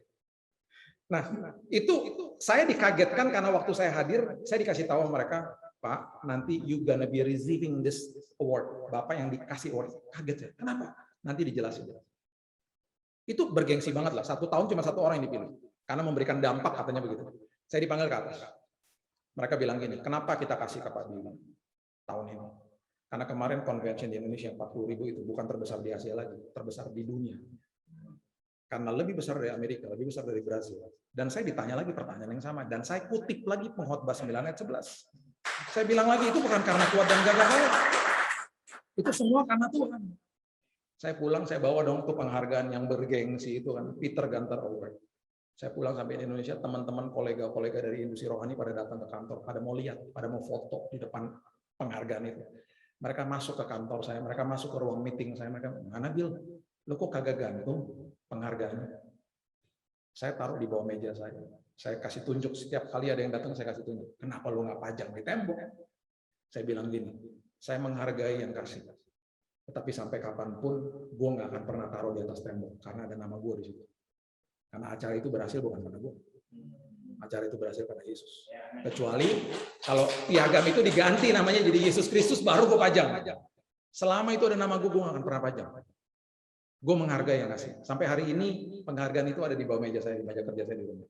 Nah, itu saya dikagetkan karena waktu saya hadir, saya dikasih tahu mereka, Pak, nanti you gonna be receiving this award. Bapak yang dikasih award. Kaget ya. Kenapa? Nanti dijelasin. Itu bergengsi banget lah. 1 tahun cuma 1 orang yang dipilih. Karena memberikan dampak katanya begitu. Saya dipanggil ke atas. Mereka bilang gini, kenapa kita kasih ke Pak Bima tahun ini? Karena kemarin convention di Indonesia 40.000 itu bukan terbesar di Asia lagi, terbesar di dunia. Karena lebih besar dari Amerika, lebih besar dari Brazil. Dan saya ditanya lagi pertanyaan yang sama. Dan saya kutip lagi Pengkhotbah 9 ayat 11. Saya bilang lagi, itu bukan karena kuat dan gagah saya. Itu semua karena Tuhan. Saya pulang, saya bawa dong tuh penghargaan yang bergengsi itu kan, Peter Gunter Award. Saya pulang sampai di Indonesia, teman-teman kolega-kolega dari industri rohani pada datang ke kantor, pada mau lihat, pada mau foto di depan penghargaan itu. Mereka masuk ke kantor saya, mereka masuk ke ruang meeting saya, mereka, mana Bill, lo kok kagak gantung penghargaannya? Saya taruh di bawah meja saya kasih tunjuk, setiap kali ada yang datang saya kasih tunjuk. Kenapa lo nggak pajang di tembok? Saya bilang gini, saya menghargai yang kasih. Tetapi sampai kapanpun, gue nggak akan pernah taruh di atas tembok, karena ada nama gue di situ. Karena acara itu berhasil bukan karena gue. Acara itu berhasil karena Yesus. Kecuali kalau piagam itu diganti namanya jadi Yesus Kristus, baru gue pajang. Selama itu ada nama gue nggak akan pernah pajang. Gue menghargai yang kasih. Sampai hari ini penghargaan itu ada di bawah meja saya, di meja kerja saya di rumah.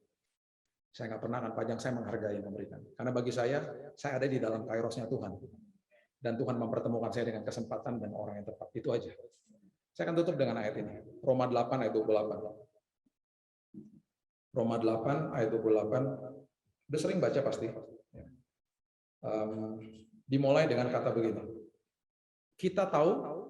Saya nggak pernah akan pajang, saya menghargai yang memberikan. Karena bagi saya ada di dalam kairosnya Tuhan. Dan Tuhan mempertemukan saya dengan kesempatan dan orang yang tepat. Itu aja. Saya akan tutup dengan ayat ini. Roma 8 ayat 28. Roma 8 ayat 28. Udah sering baca pasti. Dimulai dengan kata begini. Kita tahu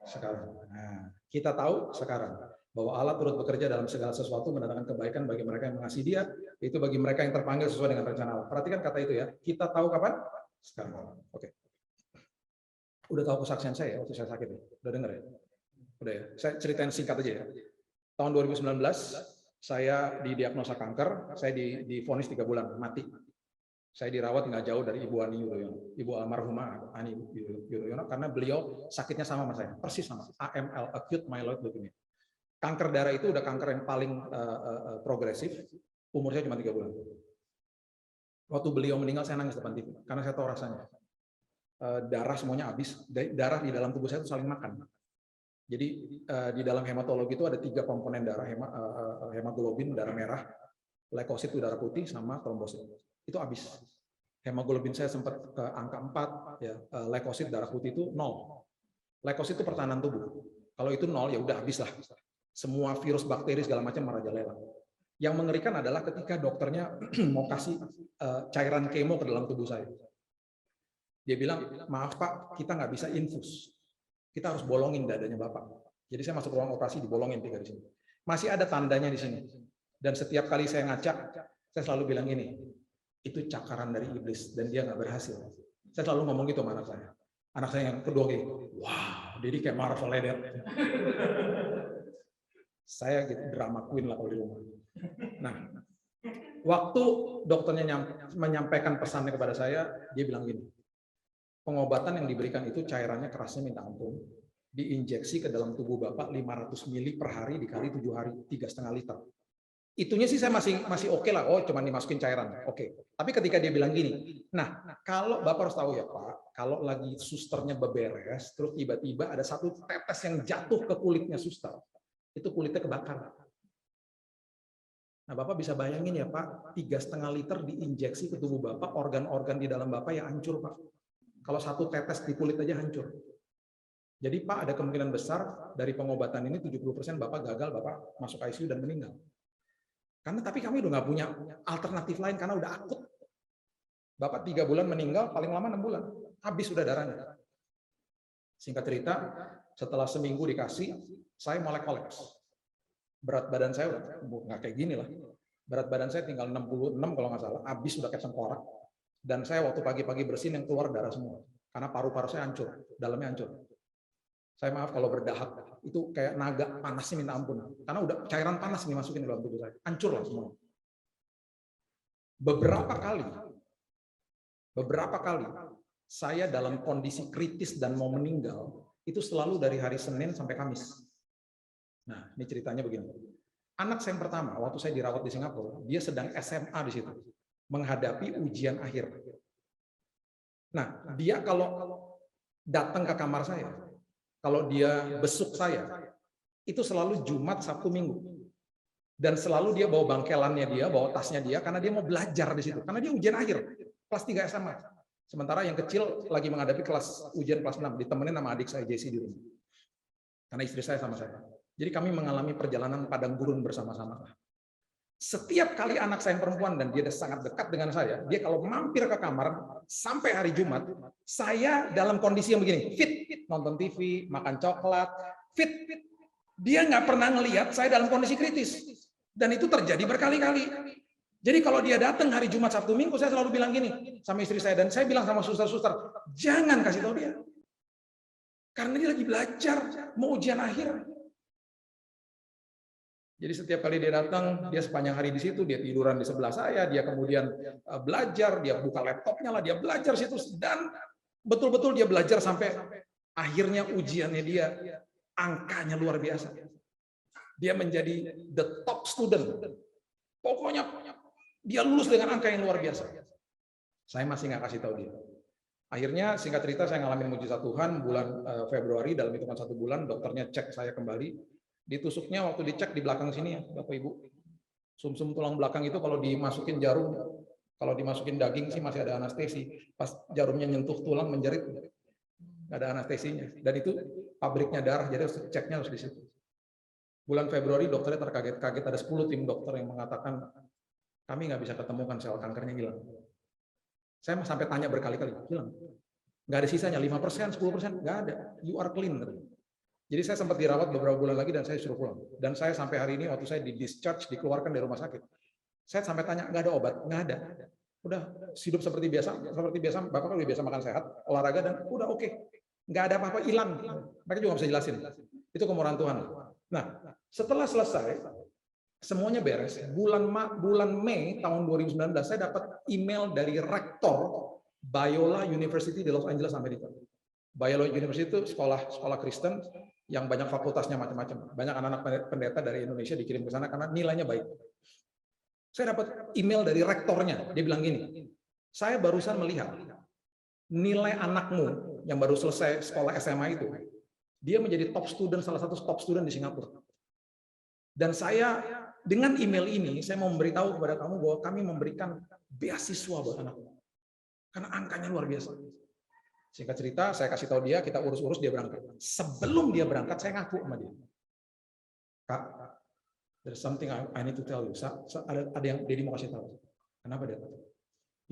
sekarang. Nah, kita tahu sekarang bahwa Allah turut bekerja dalam segala sesuatu mendatangkan kebaikan bagi mereka yang mengasihi Dia, itu bagi mereka yang terpanggil sesuai dengan rencana Allah. Perhatikan kata itu ya. Kita tahu kapan? Sekarang. Oke. Udah tahu kesaksian saya waktu saya sakit ya? Udah dengar ya? Udah ya. Saya ceritain singkat aja ya. Tahun 2019 saya didiagnosa kanker, saya divonis 3 bulan mati. Saya dirawat nggak jauh dari Ibu Ani Yudhoyono, Ibu almarhumah Ani Yudhoyono, karena beliau sakitnya sama saya, persis sama, AML, acute myeloid leukemia. Kanker darah itu udah kanker yang paling progresif, umur saya cuma 3 bulan. Waktu beliau meninggal saya nangis depan TV, karena saya tahu rasanya. Darah semuanya habis, darah di dalam tubuh saya itu saling makan. Jadi di dalam hematologi itu ada 3 komponen darah, hemoglobin darah merah, leukosit itu darah putih, sama trombosit. Itu habis. Hemoglobin saya sempat ke angka 4, ya. Leukosit darah putih itu 0. Leukosit itu pertahanan tubuh. Kalau itu 0 ya udah habis lah. Semua virus, bakteri segala macam merajalela. Yang mengerikan adalah ketika dokternya mau kasih cairan kemo ke dalam tubuh saya. Dia bilang, maaf Pak, kita nggak bisa infus. Kita harus bolongin dadanya Bapak. Jadi saya masuk ruang operasi, dibolongin 3 di sini. Masih ada tandanya di sini. Dan setiap kali saya ngacak, saya selalu bilang ini, itu cakaran dari iblis dan dia nggak berhasil. Saya selalu ngomong gitu sama anak saya. Anak saya yang kedua gitu, wow, jadi kayak Marvel Leder. Saya gitu, drama queen lah kalau di rumah. Nah, waktu dokternya menyampaikan pesannya kepada saya, dia bilang gini, pengobatan yang diberikan itu cairannya kerasnya minta ampun, diinjeksi ke dalam tubuh Bapak 500 mili per hari dikali 7 hari, 3,5 liter. Itunya sih saya masih oke lah, oh cuma dimasukin cairan, oke. Tapi ketika dia bilang gini, nah kalau Bapak harus tahu ya Pak, kalau lagi susternya beberes, terus tiba-tiba ada 1 tetes yang jatuh ke kulitnya suster, itu kulitnya kebakar. Nah Bapak bisa bayangin ya Pak, 3,5 liter diinjeksi ke tubuh Bapak, organ-organ di dalam Bapak ya hancur Pak. Kalau 1 tetes di kulit aja hancur. Jadi Pak, ada kemungkinan besar dari pengobatan ini 70% Bapak gagal, Bapak masuk ICU dan meninggal. Karena tapi kami udah nggak punya alternatif lain karena udah akut. Bapak 3 bulan meninggal, paling lama 6 bulan. Habis sudah darahnya. Singkat cerita, setelah seminggu dikasih, saya mulai kolaps. Berat badan saya udah nggak kayak gini lah. Berat badan saya tinggal 66 kalau nggak salah, habis sudah kayak tengkorak. Dan saya waktu pagi-pagi bersin yang keluar darah semua. Karena paru-paru saya hancur, dalamnya hancur. Saya maaf kalau berdahak, itu kayak naga panasnya minta ampun. Karena udah cairan panas nih masukin dalam tubuh saya. Hancur lah semua. Beberapa kali saya dalam kondisi kritis dan mau meninggal, itu selalu dari hari Senin sampai Kamis. Nah, ini ceritanya begini. Anak saya yang pertama, waktu saya dirawat di Singapura, dia sedang SMA di situ, menghadapi ujian akhir. Nah, dia kalau datang ke kamar saya, kalau dia besuk saya, itu selalu Jumat, Sabtu, Minggu. Dan selalu dia bawa bangkelannya dia, bawa tasnya dia, karena dia mau belajar di situ. Karena dia ujian akhir, kelas 3 SMA. Sementara yang kecil lagi menghadapi ujian kelas 6, ditemenin sama adik saya, Jesse, di rumah. Karena istri saya sama saya. Jadi kami mengalami perjalanan padang gurun bersama-sama. Setiap kali anak saya yang perempuan, dan dia sangat dekat dengan saya, dia kalau mampir ke kamar, sampai hari Jumat, saya dalam kondisi yang begini, fit, nonton TV, makan coklat, fit. Dia nggak pernah ngelihat saya dalam kondisi kritis. Dan itu terjadi berkali-kali. Jadi kalau dia datang hari Jumat, Sabtu, Minggu, saya selalu bilang gini sama istri saya, dan saya bilang sama suster-suster, jangan kasih tahu dia. Karena dia lagi belajar, mau ujian akhir. Jadi setiap kali dia datang, dia sepanjang hari di situ, dia tiduran di sebelah saya, dia kemudian belajar, dia buka laptopnya lah, dia belajar situ, dan betul-betul dia belajar sampai akhirnya ujiannya dia, angkanya luar biasa. Dia menjadi the top student. Pokoknya dia lulus dengan angka yang luar biasa. Saya masih nggak kasih tahu dia. Akhirnya singkat cerita saya ngalamin mujizat Tuhan bulan Februari, dalam hitungan 1 bulan dokternya cek saya kembali. Ditusuknya waktu dicek di belakang sini ya Bapak Ibu. Sumsum tulang belakang itu kalau dimasukin jarum, kalau dimasukin daging sih masih ada anestesi. Pas jarumnya nyentuh tulang menjerit, nggak ada anestesinya. Dan itu pabriknya darah, jadi ceknya harus di situ. Bulan Februari dokternya terkaget-kaget, ada 10 tim dokter yang mengatakan kami nggak bisa ketemukan sel kankernya hilang. Saya sampai tanya berkali-kali, hilang. Nggak ada sisanya, 5%, 10%, nggak ada. You are clean. Jadi saya sempat dirawat beberapa bulan lagi dan saya suruh pulang. Dan saya sampai hari ini waktu saya di discharge, dikeluarkan dari rumah sakit, saya sampai tanya, nggak ada obat? Nggak ada. Udah hidup seperti biasa, Bapak kan lebih biasa makan sehat, olahraga, dan udah oke. Nggak ada apa-apa, hilang. Mereka juga nggak bisa jelasin. Itu kemurahan Tuhan. Nah, setelah selesai, semuanya beres. Bulan Mei tahun 2019, saya dapat email dari rektor Biola University di Los Angeles, Amerika. Biola University itu sekolah Kristen yang banyak fakultasnya macam-macam. Banyak anak-anak pendeta dari Indonesia dikirim ke sana karena nilainya baik. Saya dapat email dari rektornya. Dia bilang gini, saya barusan melihat nilai anakmu yang baru selesai sekolah SMA itu, dia menjadi top student, salah satu top student di Singapura. Dan saya dengan email ini, saya mau memberitahu kepada kamu bahwa kami memberikan beasiswa buat anakmu. Karena angkanya luar biasa. Singkat cerita, saya kasih tahu dia, kita urus-urus, dia berangkat. Sebelum dia berangkat, saya ngaku sama dia. Kak, there's something I need to tell you. Ada yang Dedi mau kasih tahu. Kenapa dia?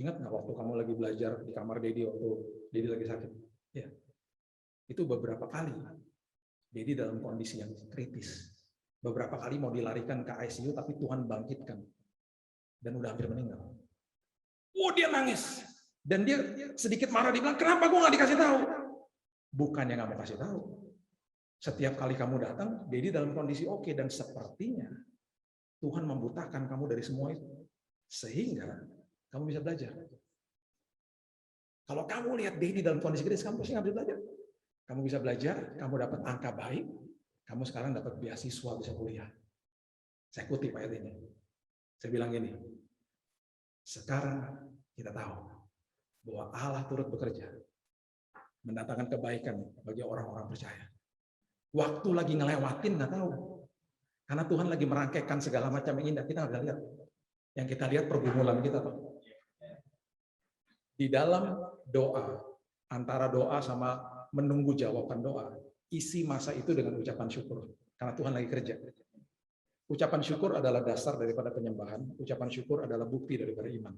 Ingat nggak waktu kamu lagi belajar di kamar Dedi waktu Dedi lagi sakit? Ya. Itu beberapa kali Dedi dalam kondisi yang kritis. Beberapa kali mau dilarikan ke ICU, tapi Tuhan bangkitkan. Dan udah hampir meninggal. Oh, dia nangis. Dan dia sedikit marah, dia bilang, kenapa gue nggak dikasih tahu? Bukannya nggak mau kasih tahu. Setiap kali kamu datang, Dedi dalam kondisi oke. Dan sepertinya Tuhan membutakan kamu dari semua itu. Sehingga kamu bisa belajar. Kalau kamu lihat Dedi dalam kondisi kritis, kamu pasti nggak bisa belajar. Kamu bisa belajar, kamu dapat angka baik, kamu sekarang dapat beasiswa, bisa kuliah. Saya kutip ayat ini. Saya bilang gini, sekarang kita tahu bahwa Allah turut bekerja mendatangkan kebaikan bagi orang-orang percaya. Waktu lagi ngelewatin nggak tahu, karena Tuhan lagi merangkaikan segala macam yang indah, kita nggak lihat. Yang kita lihat pergumulan kita tuh. Di dalam doa, antara doa sama menunggu jawaban doa, isi masa itu dengan ucapan syukur. Karena Tuhan lagi kerja. Ucapan syukur adalah dasar daripada penyembahan. Ucapan syukur adalah bukti daripada iman.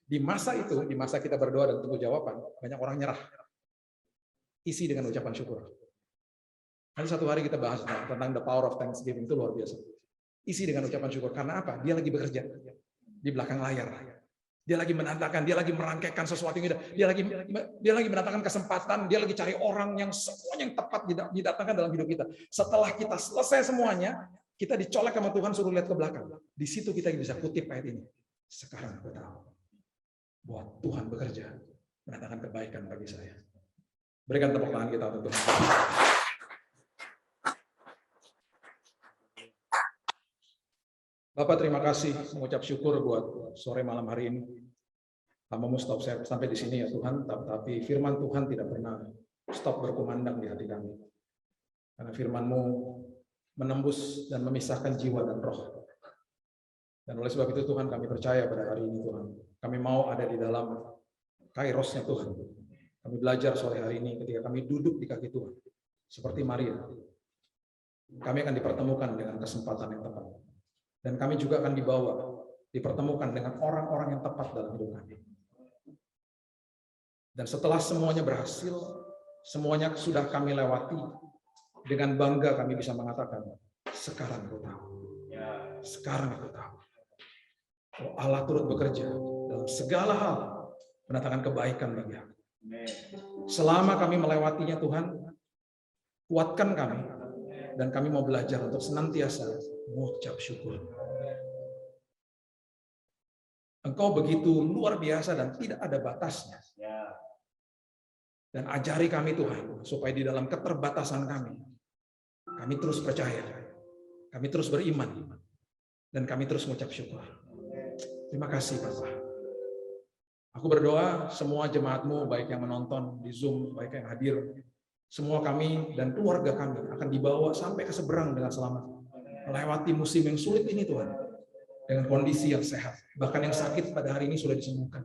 Di masa itu, di masa kita berdoa dan tunggu jawaban, banyak orang nyerah. Isi dengan ucapan syukur. Nanti satu hari kita bahas tentang the power of thanksgiving, itu luar biasa. Isi dengan ucapan syukur. Karena apa? Dia lagi bekerja di belakang layar. Dia lagi menandakan, dia lagi merangkaikan sesuatu yang indah. Dia lagi mendatangkan kesempatan, dia lagi cari orang yang semuanya yang tepat didatangkan dalam hidup kita. Setelah kita selesai semuanya, kita dicolek sama Tuhan, suruh lihat ke belakang. Di situ kita bisa kutip ayat ini. Sekarang aku tahu bahwa Tuhan bekerja mendatangkan kebaikan bagi saya. Berikan tepuk tangan kita untuk Tuhan. Bapak, terima kasih, mengucap syukur buat sore malam hari ini. Hamba-Mu stop sampai di sini ya Tuhan, tapi firman Tuhan tidak pernah stop berkumandang di hati kami. Karena firman-Mu menembus dan memisahkan jiwa dan roh. Dan oleh sebab itu Tuhan, kami percaya pada hari ini Tuhan. Kami mau ada di dalam kairosnya Tuhan. Kami belajar sore hari ini ketika kami duduk di kaki Tuhan. Seperti Maria. Kami akan dipertemukan dengan kesempatan yang tepat. Dan kami juga akan dipertemukan dengan orang-orang yang tepat dalam hidup kami. Dan setelah semuanya berhasil, semuanya sudah kami lewati, dengan bangga kami bisa mengatakan, sekarang aku tahu. Sekarang aku tahu. Oh, Allah turut bekerja dalam segala hal, mendatangkan kebaikan bagi aku. Selama kami melewatinya Tuhan, kuatkan kami, dan kami mau belajar untuk senantiasa mengucap syukur. Engkau begitu luar biasa dan tidak ada batasnya. Dan ajari kami Tuhan, supaya di dalam keterbatasan kami terus percaya, kami terus beriman, dan kami terus mengucap syukur. Terima kasih Bapak. Aku berdoa semua jemaat-Mu, baik yang menonton di Zoom, baik yang hadir, semua kami dan keluarga kami akan dibawa sampai ke seberang dengan selamat. Melewati musim yang sulit ini Tuhan, dengan kondisi yang sehat. Bahkan yang sakit pada hari ini sudah disembuhkan.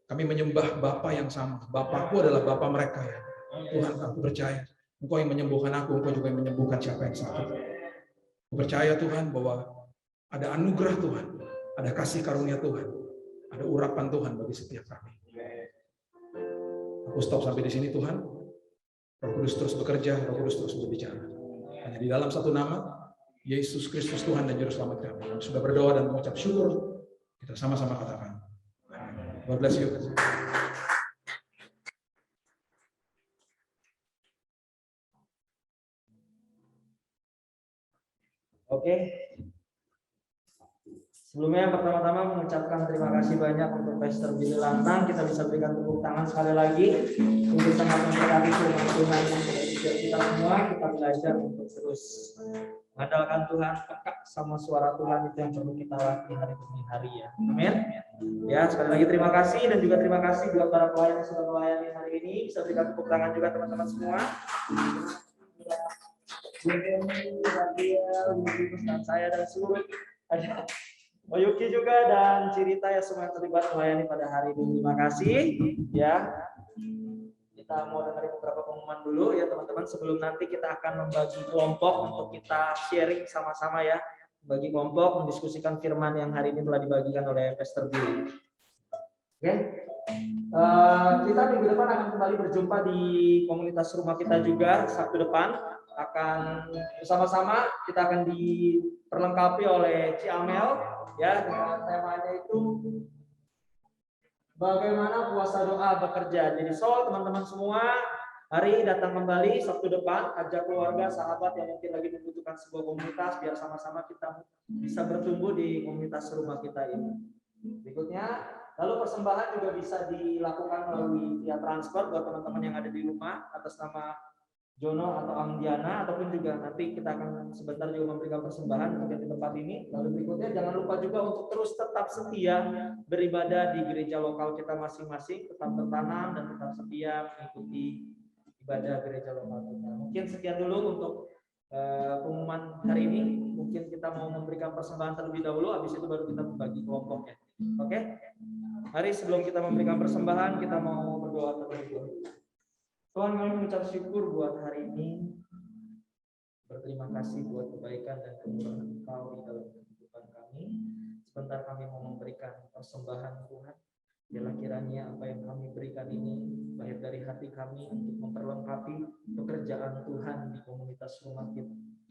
Kami menyembah Bapa yang sama. Bapakku adalah Bapa mereka ya. Tuhan, aku percaya Engkau yang menyembuhkan aku, Engkau juga yang menyembuhkan siapa yang sakit. Aku percaya Tuhan bahwa ada anugerah Tuhan, ada kasih karunia Tuhan, ada urapan Tuhan bagi setiap kami. Aku stop sampai di sini Tuhan. Roh Kudus terus bekerja, Roh Kudus terus berbicara. Hanya di dalam satu nama, Yesus Kristus Tuhan dan Juru Selamat kami. Sudah berdoa dan mengucap syukur, kita sama-sama katakan. God bless you. Oke. Sebelumnya yang pertama-tama mengucapkan terima kasih banyak untuk Pastor Billy Lantang. Kita bisa berikan tepuk tangan sekali lagi untuk sangat memberkati firman Tuhan kita semua. Kita belajar untuk terus mengandalkan Tuhan, peka sama suara Tuhan, itu yang perlu kita latih hari demi hari ya. Amin. Ya, sekali lagi terima kasih, dan juga terima kasih buat para pelayan yang sudah melayani hari ini. Bisa berikan tepuk tangan juga teman-teman semua. Dan saya dan seluruh ada Yuki juga dan Cirita ya, semua yang terlibat melayani pada hari ini. Terima kasih ya. Kita mau dengerin beberapa pengumuman dulu ya teman-teman, sebelum nanti kita akan membagi kelompok untuk kita sharing sama-sama ya. Bagi kelompok mendiskusikan firman yang hari ini telah dibagikan oleh Pastor Billy. Oke. Kita minggu depan akan kembali berjumpa di komunitas rumah kita juga. Sabtu depan akan bersama-sama, kita akan diperlengkapi oleh Ci Amel ya, dengan temanya itu bagaimana puasa doa bekerja. Jadi teman-teman semua, hari datang kembali Sabtu depan, ajak keluarga, sahabat yang mungkin lagi membutuhkan sebuah komunitas, biar sama-sama kita bisa bertumbuh di komunitas rumah kita ini. Berikutnya, lalu persembahan juga bisa dilakukan melalui via transfer buat teman-teman yang ada di rumah atas nama Jono atau Angdiana, ataupun juga nanti kita akan sebentar juga memberikan persembahan untuk di tempat ini. Lalu berikutnya jangan lupa juga untuk terus tetap setia beribadah di gereja lokal kita masing-masing, tetap bertanam dan tetap setia mengikuti ibadah gereja lokal kita. Mungkin sekian dulu untuk pengumuman hari ini. Mungkin kita mau memberikan persembahan terlebih dahulu, habis itu baru kita membagi kelompoknya. Oke? Mari sebelum kita memberikan persembahan, kita mau berdoa terlebih dahulu. Tuhan, kami mengucap syukur buat hari ini. Berterima kasih buat kebaikan dan kemurahan Engkau di dalam kehidupan kami. Sebentar kami mau memberikan persembahan Tuhan. Biarlah kiranya apa yang kami berikan ini lahir dari hati kami untuk memperlengkapi pekerjaan Tuhan di komunitas rumah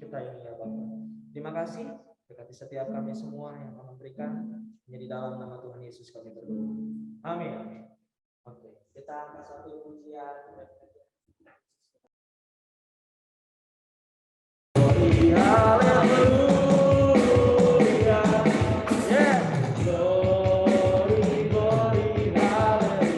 kita ini ya Bapak. Terima kasih. Berkati setiap kami semua yang akan memberikan. Hanya di dalam nama Tuhan Yesus kami berdoa. Amin. Oke, kita angkat satu pujian. Haleluya, yeah, glory, glory, haleluya, glory, glory, haleluya,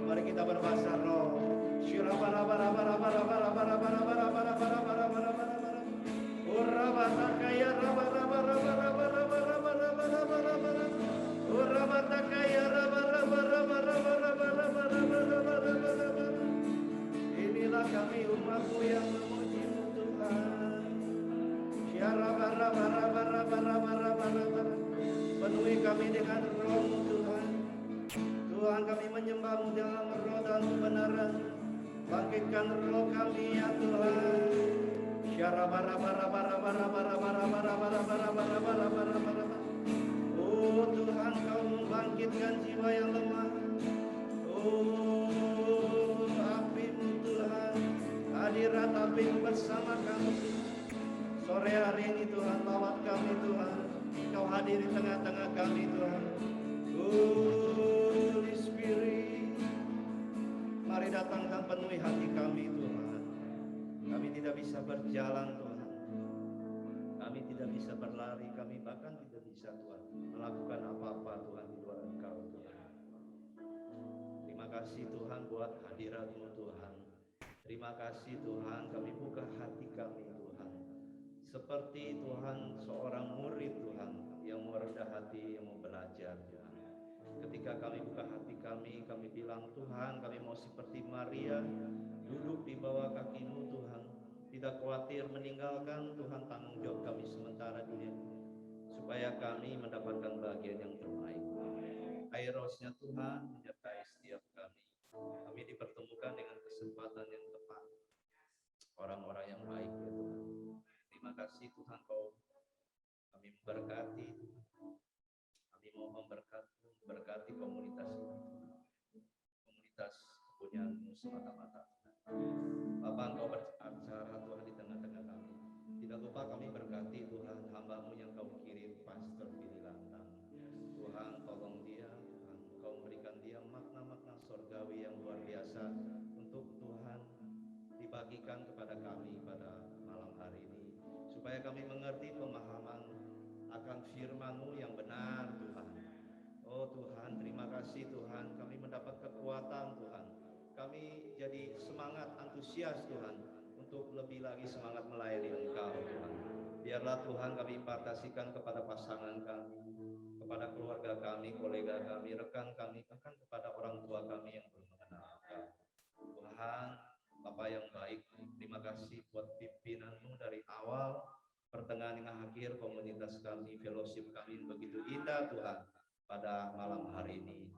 Mari kita berbahasa roh. Inilah kami umatmu yang memuji-Mu Tuhan. Penuhi kami dengan roh-Mu Tuhan. Tuhan, kami menyembah-Mu dalam roh dan kebenaran. Bangkitkan roh kami ya Tuhan. Oh Tuhan, Kau membangkitkan jiwa yang lemah. Oh api-Mu Tuhan, hadirat api-Mu bersama kami. Sore hari ini Tuhan, lawat kami Tuhan. Kau hadir di tengah-tengah kami Tuhan. Holy Spirit, mari datangkan penuhi hati kami Tuhan. Kami tidak bisa berjalan Tuhan. Kami tidak bisa berlari. Kami bahkan tidak bisa Tuhan melakukan apa-apa Tuhan di luar Engkau Tuhan. Terima kasih Tuhan buat hadirat-Mu Tuhan. Terima kasih Tuhan, kami buka hati kami Tuhan. Seperti Tuhan seorang murid Tuhan yang mau rendah hati, yang mau belajar Tuhan. Ketika kami buka hati kami bilang Tuhan, kami mau seperti Maria, duduk di bawah kaki-Mu Tuhan. Tidak khawatir meninggalkan Tuhan tanggung jawab kami sementara dunia, supaya kami mendapatkan bagian yang terbaik. Kairosnya Tuhan menyertai setiap kami. Kami dipertemukan dengan kesempatan yang tepat. Orang-orang yang baik ya Tuhan. Terima kasih Tuhan, Kau kami memberkati. Kami mau memberkati komunitas ini. Komunitas kepunyaan-Mu semata-mata. Bapak, Engkau beracara Tuhan di tengah-tengah kami. Tidak lupa kami berkati Tuhan hamba-Mu yang Kau kirim, Pastor Billy Lantang. Tuhan, tolong dia, Tuhan, Kau memberikan dia makna-makna sorgawi yang luar biasa untuk Tuhan dibagikan kepada kami pada malam hari ini, supaya kami mengerti pemahaman akan firman-Mu yang benar Tuhan. Oh Tuhan, terima kasih Tuhan, kami mendapat kekuatan Tuhan. Kami jadi semangat, antusias Tuhan untuk untuk lebih lagi semangat melayani Engkau Tuhan. Biarlah Tuhan kami impartasikan kepada pasangan kami, kepada keluarga kami, kolega kami, rekan kami, bahkan kepada orang tua kami yang belum mengenal Engkau. Tuhan, Bapa yang baik, terima kasih buat pimpinan-Mu dari awal, pertengahan hingga akhir komunitas kami, fellowship kami begitu indah Tuhan pada malam hari ini.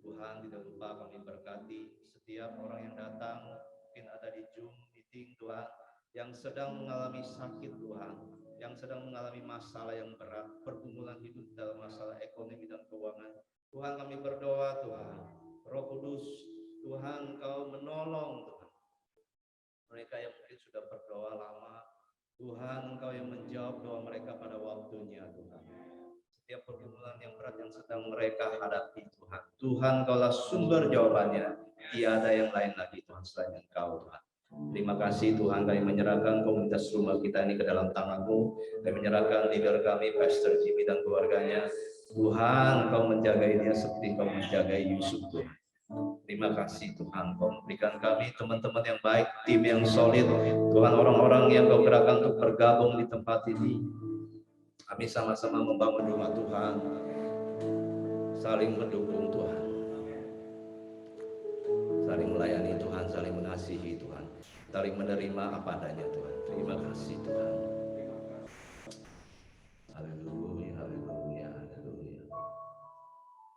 Tuhan, tidak lupa kami berkati setiap orang yang datang, mungkin ada di Zoom meeting Tuhan, yang sedang mengalami sakit Tuhan, yang sedang mengalami masalah yang berat, pergumulan hidup dalam masalah ekonomi dan keuangan. Tuhan, kami berdoa Tuhan, Roh Kudus, Tuhan Engkau menolong Tuhan. Mereka yang mungkin sudah berdoa lama, Tuhan Engkau yang menjawab doa mereka pada waktunya Tuhan. Setiap pergumulan yang berat yang sedang mereka hadapi Tuhan, Tuhan Engkaulah sumber jawabannya. Tiada yang lain lagi Tuhan selain Engkau Tuhan. Terima kasih Tuhan, kami menyerahkan komunitas rumah kita ini ke dalam tangan-Mu. Kami menyerahkan leader kami, Pastor Jimmy dan keluarganya. Tuhan, Engkau menjagai dia seperti Engkau menjagai Yusuf Tuhan. Terima kasih Tuhan, Kau memberikan kami teman-teman yang baik, tim yang solid. Tuhan, orang-orang yang Kau gerakkan untuk bergabung di tempat ini. Kami sama-sama membangun rumah Tuhan, saling mendukung Tuhan, saling melayani Tuhan, saling mengasihi Tuhan, saling menerima apa adanya Tuhan. Terima kasih Tuhan. Haleluya, haleluya, haleluya.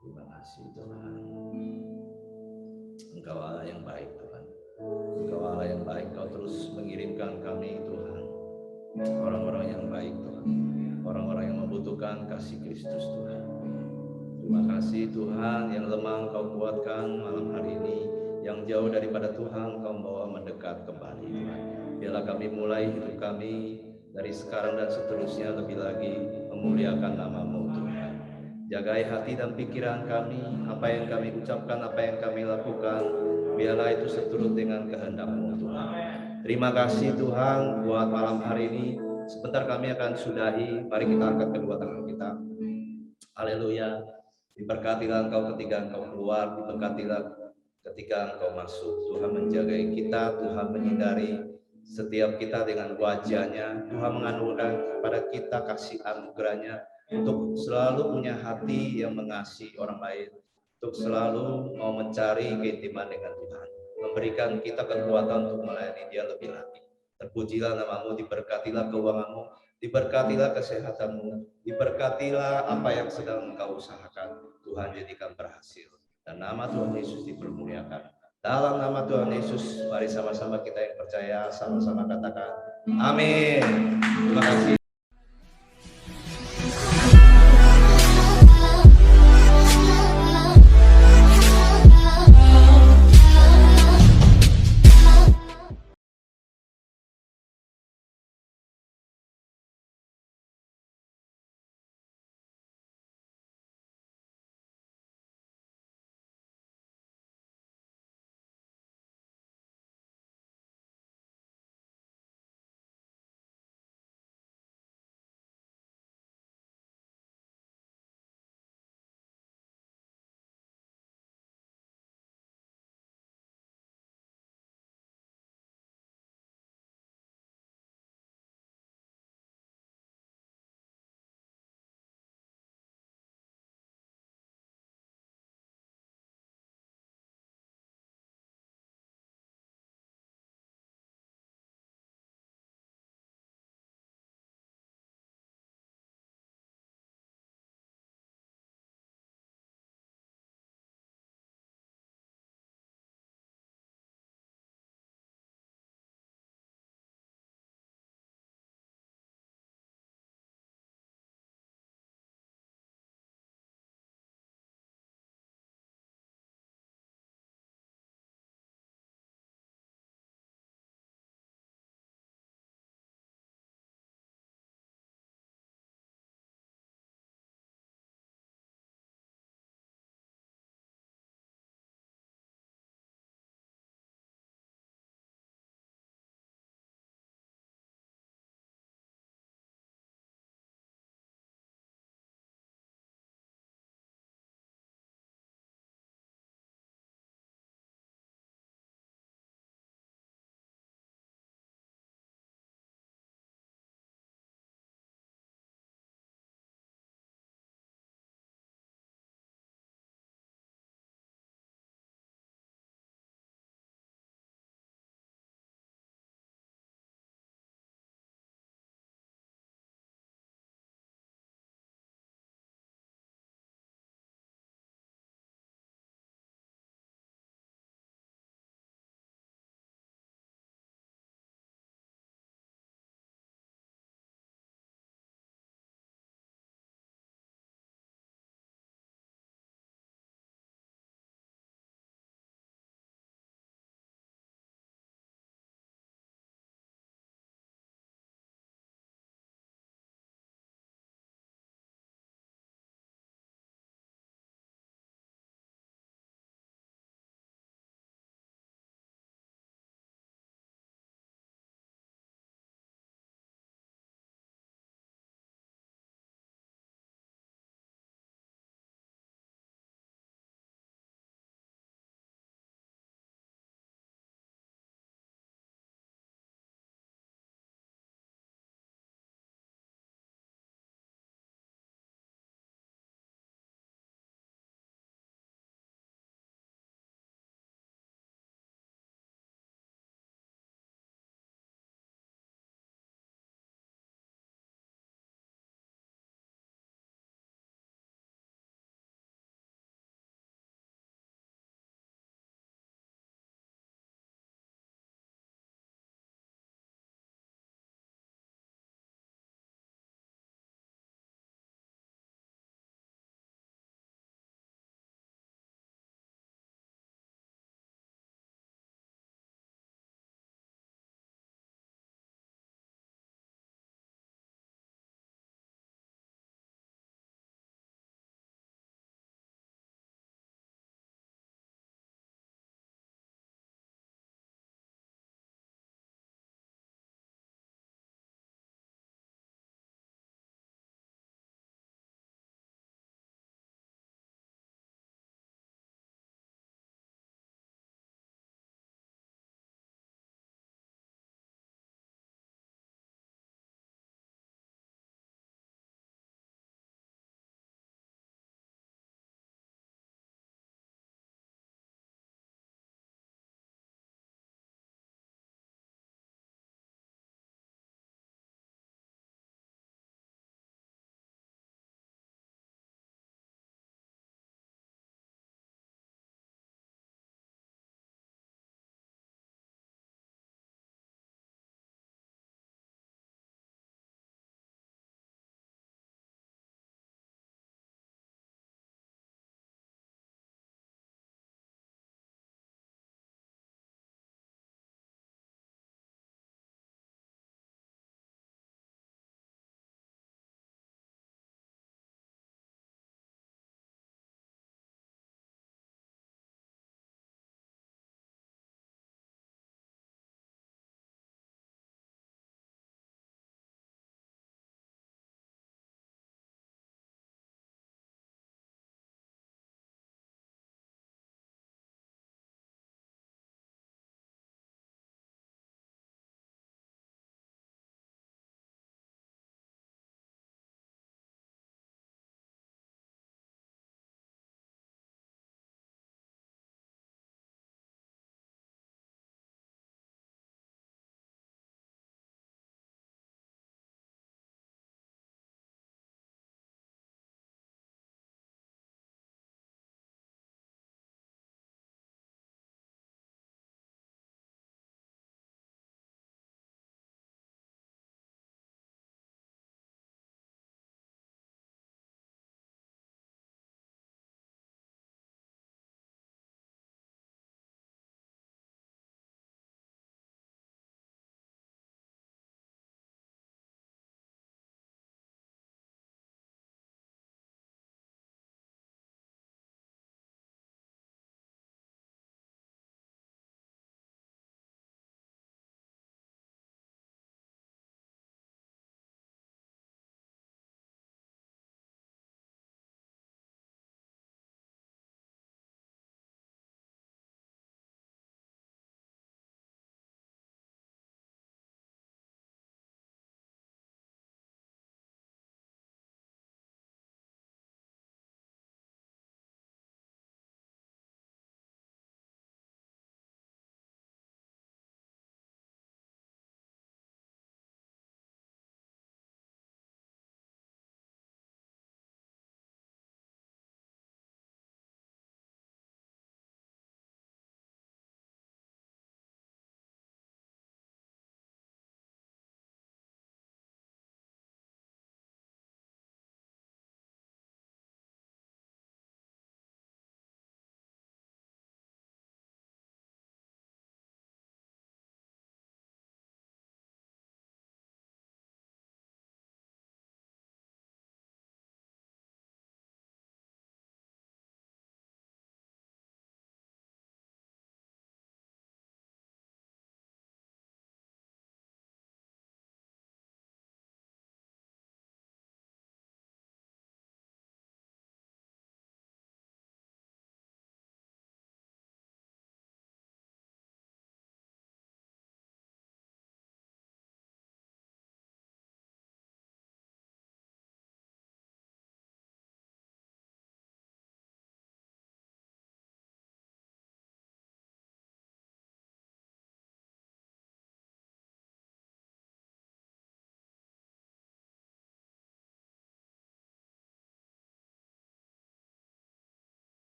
Terima kasih Tuhan. Engkau Allah yang baik Tuhan. Engkau Allah yang baik. Kau terus mengirimkan kami Tuhan, orang-orang yang baik Tuhan, orang-orang yang membutuhkan kasih Kristus Tuhan. Terima kasih Tuhan, yang lemah Engkau kuatkan malam hari ini, yang jauh daripada Tuhan Engkau membawa mendekat kembali Tuhan. Biarlah kami mulai hidup kami dari sekarang dan seterusnya lebih lagi memuliakan nama-Mu Tuhan. Jagai hati dan pikiran kami, apa yang kami ucapkan, apa yang kami lakukan, biarlah itu seturut dengan kehendak-Mu Tuhan. Terima kasih Tuhan buat malam hari ini. Sebentar kami akan sudahi, mari kita angkat kedua tangan kita. Haleluya. Diberkatilah Engkau ketika Engkau keluar, diberkatilah ketika Engkau masuk. Tuhan menjagai kita, Tuhan menyindari setiap kita dengan wajah-Nya. Tuhan menganugerahkan kepada kita kasih anugerah-Nya untuk selalu punya hati yang mengasihi orang lain, untuk selalu mau mencari keintiman dengan Tuhan, memberikan kita kekuatan untuk melayani Dia lebih lagi. Terpujilah nama-Mu, diberkatilah keuangan-Mu, diberkatilah kesehatan-Mu, diberkatilah apa yang sedang Engkau usahakan. Tuhan jadikan berhasil, dan nama Tuhan Yesus dipermuliakan. Dalam nama Tuhan Yesus, mari sama-sama kita yang percaya, sama-sama katakan amin. Terima kasih.